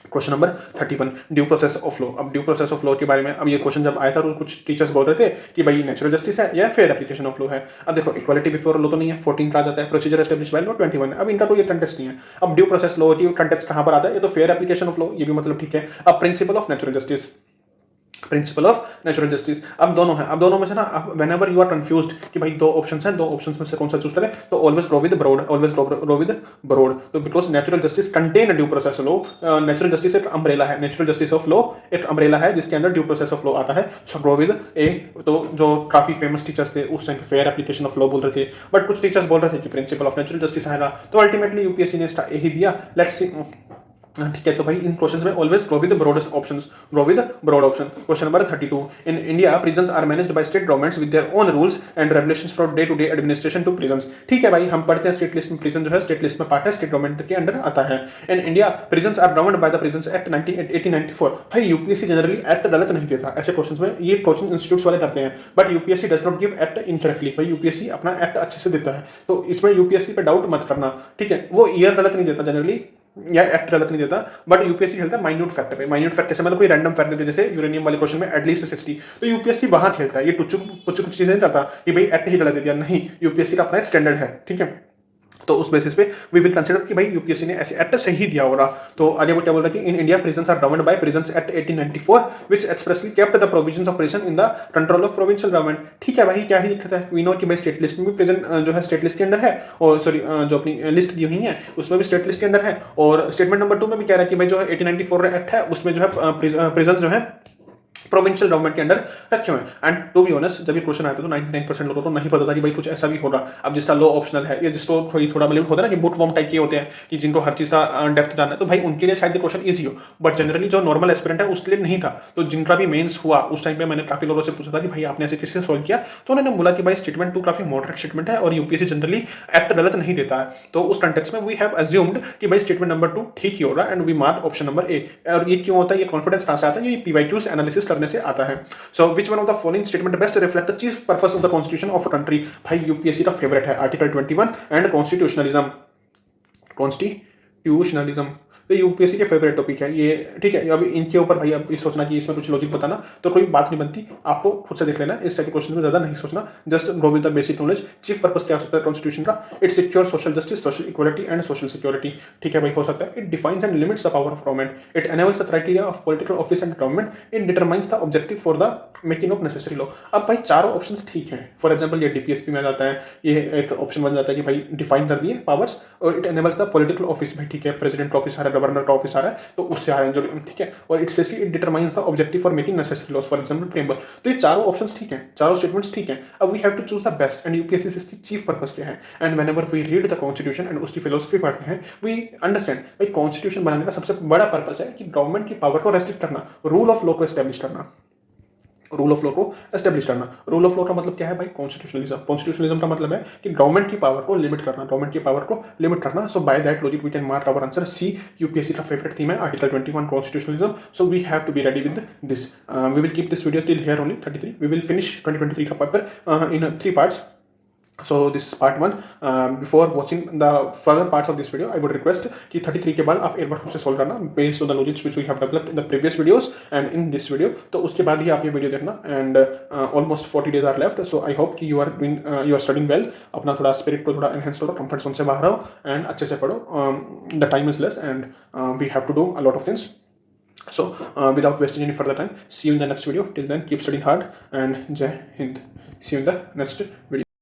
Question number 31, due process of law. अब ड्यू प्रोसेस ऑफ लॉ के बारे में, अब ये क्वेश्चन जब आया था तो कुछ टीचर्स बोल रहे थे कि भाई नेचुरल जस्टिस है या फेयर एप्लीकेशन ऑफ लॉ है। अब देखो इक्वालिटी बिफोर लॉ तो नहीं है, 14 का आ जाता है, प्रोसीजर एस्टेब्लिश बाय लॉ 21। अब इनका कोई कंटेक्स्ट नहीं है। अब ड्यू प्रोसेस लॉ की कंटेक्स्ट कहां पर आता है, ये तो फेयर एप्लीकेशन ऑफ लॉ, ये भी मतलब ठीक है। अब principle of natural justice, principle of natural justice, अब दोनों है। अब दोनों में से ना whenever you are confused कि भाई दो ऑप्शंस हैं, दो ऑप्शंस में से कौन सा चूज करें, तो always go with broad, always go with broad. तो because natural justice contain due process law, natural justice एक अम्ब्रेला है, नेचुरल जस्टिस ऑफ लॉ एक अम्ब्रेला है जिसके अंदर ड्यू प्रोसेस ऑफ लॉ आता है। So go with A. तो जो काफी फेमस टीचर्स थे उस time fair application of law बोल रहे थे, बट कुछ टीचर्स बोल रहे थे कि प्रिंसिपल ऑफ नेचुरल जस्टिस आएगा। तो अल्टीमेटली यूपीएससी ने यही दिया। लेट्स सी, ठीक है। तो भाई इन क्वेश्चंस में always go with broadest options, go with broad option. Question number 32, in India prisons are managed by state governments with their own rules and regulations for day to day administration to prisons. ठीक है भाई, हम पढ़ते हैं state list में, prison जो है state list में पार्ट है, स्टेट गवर्नमेंट के अंडर आता है। In India prisons are governed by the Prisons Act 1894। भाई यूपीएससी जनरली एक्ट गलत नहीं देता ऐसे क्वेश्चंस में, ये कोचिंग इंस्टीट्यूट्स वाले करते हैं, but UPSC does not give act incorrectly. भाई यूपीएससी अपना एक्ट अच्छे से देता है, तो इसमें यूपीएससी पे डाउट मत करना, ठीक है। वो ईयर गलत नहीं देता जनरली, या एक्ट गलत नहीं देता, बट यूपीएससी खेलता है माइन्यूट फैक्ट पे। माइन्यूट फैक्ट कैसे, मतलब कोई रैंडम फैक्ट देते, जैसे यूरेनियम वाले क्वेश्चन में एटलीस्ट 60, तो यूपीएससी वहां खेलता है। ये कुछ चीजें नहीं करता कि भाई एक्ट ही गलत दे दिया, नहीं, यूपीएससी का अपना एक स्टैंडर्ड है, ठीक है। तो उस बेसिस पे वी विल कंसीडर कि भाई यूपीएससी ने ऐसे एक्ट सही दिया होगा। तो आगे वो क्या बोल रहा है कि in India prisons are governed by Prisons Act 1894 which expressly kept the provisions of prison in the control of provincial government. ठीक है भाई, क्या ही दिक्कत है, वी नो कि भाई स्टेट लिस्ट में भी प्रिजन जो है स्टेट लिस्ट के अंदर है, और सॉरी जो अपनी लिस्ट दी हुई है उसमें भी स्टेट लिस्ट के अंदर है। और स्टेटमेंट नंबर 2 में भी कह रहा है कि भाई जो है 1894 एक्ट है उसमें जो है प्रिजन जो है प्रोविंशियल गवर्नमेंट के अंडर रखे हुए हैं। एंड टू बी ऑनेस्ट, जब ये क्वेश्चन आया था तो 99% लोगों को नहीं पता था कि भाई कुछ ऐसा भी होगा। अब जिसका लो ऑप्शनल है या जिसको थोड़ा मतलब होता है ना कि बुट वॉर्म टाइप के होते हैं कि जिनको हर चीज का डेप्थ जानना है, तो भाई उनके लिए शायद ये क्वेश्चन ईजी हो, बट जनरली जो नॉर्मल एस्पिरेंट है उसके लिए नहीं था। तो जिनका भी मेंस हुआ उस टाइम पे मैंने काफी लोगों से पूछा था कि भाई आपने ऐसे किससे सोल्व किया, तो उन्होंने बोला कि भाई स्टेटमेंट 2 काफी मॉडरेट स्टेटमेंट है और यूपीएससी जनरली एक्ट गलत नहीं देता है। तो उस कंटेक्स्ट में वी हैव अज्यूम्ड कि भाई स्टेटमेंट नंबर 2 ठीक ही होगा, and we mark option number A. और ये क्यों होता है, ये कॉन्फिडेंस कहां से आता है, ये पीवाईक्यूज एनालिसिस करने से आता है। So which one of the following statement best reflect the chief purpose of the constitution of a country? भाई यूपीएससी का फेवरेट है आर्टिकल 21 एंड कॉन्स्टिट्यूशनलिज्म, कॉन्स्टिट्यूशनलिज्म तो यूपीएससी के फेवरेट टॉपिक है ये, ठीक है। अभी इनके ऊपर भाई अब ये सोचना कि इसमें कुछ लॉजिक बताना तो कोई बात नहीं बनती, आपको खुद से देख लेना। इस टाइप के क्वेश्चन में ज्यादा नहीं सोचना, just go with the basic knowledge. Chief purpose क्या हो सकता है कॉन्स्टिट्यूशन का, it secure social justice, social equality and social security, ठीक है भाई, हो सकता है। It defines and limits the power of government, it enables the criteria of political office and government, it determines the objective for the making of necessary law. अब भाई चारों options ठीक है। फॉर एग्जांपल ये डीपीएसपी में आ जाता है, ये एक ऑप्शन बन जाता है कि भाई डिफाइन कर दिए पावर्स, और it enables the political office, भाई ठीक है, प्रेसिडेंट का ऑफिस आ रहा है, गवर्नर का ऑफिस आ रहा है, तो उससे आ रहे हैं जो, ठीक है। और it says it determines the objective for making necessary laws, for example preamble. तो ये चारों ऑप्शंस ठीक हैं, चारों स्टेटमेंट्स ठीक हैं। अब we have to choose the best, and UPSC इसकी चीफ पर्पस क्या है। And whenever we read the constitution and उसकी फिलोसफी पढ़ते हैं, वी अंडरस्टैंड भाई कॉन्स्टिट्यूशन बनाने का सबसे बड़ा पर्पस है कि गवर्नमेंट की पावर को रेस्ट्रिक्ट करना, रूल ऑफ लॉ को एस्टेब्लिश करना, रूल ऑफ लॉ को एस्टेब्लिश करना। रूल ऑफ लॉ का मतलब क्या है भाई, कॉन्स्टिट्यूशनलिज्म। कॉन्स्टिट्यूशनलिज्म का मतलब है कि गवर्नमेंट की पावर को लिमिट करना, गवर्नमेंट की पावर को लिमिट करना। So by that logic we can mark our answer C. UPSC का फेवरेट थीम है article 21 constitutionalism, so we have to be ready with this. We will keep this video till here only 33। We will finish 2023 का paper in 3 parts. So this is part 1. Before watching the further parts of this video, I would request कि 33 के बाद आप एक बार खुद से solve करना based on the logics which we have developed in the previous videos and in this video. तो उसके बाद ही आप ये वीडियो देखना, and almost 40 days are left. So I hope कि you are studying well. अपना थोड़ा spirit को थोड़ा enhance करो, comfort zone से बाहर आओ and अच्छे से पढ़ो. The time is less and we have to do a lot of things. So without wasting any further time, see you in the next video. Till then, keep studying hard and Jai Hind. See you in the next video.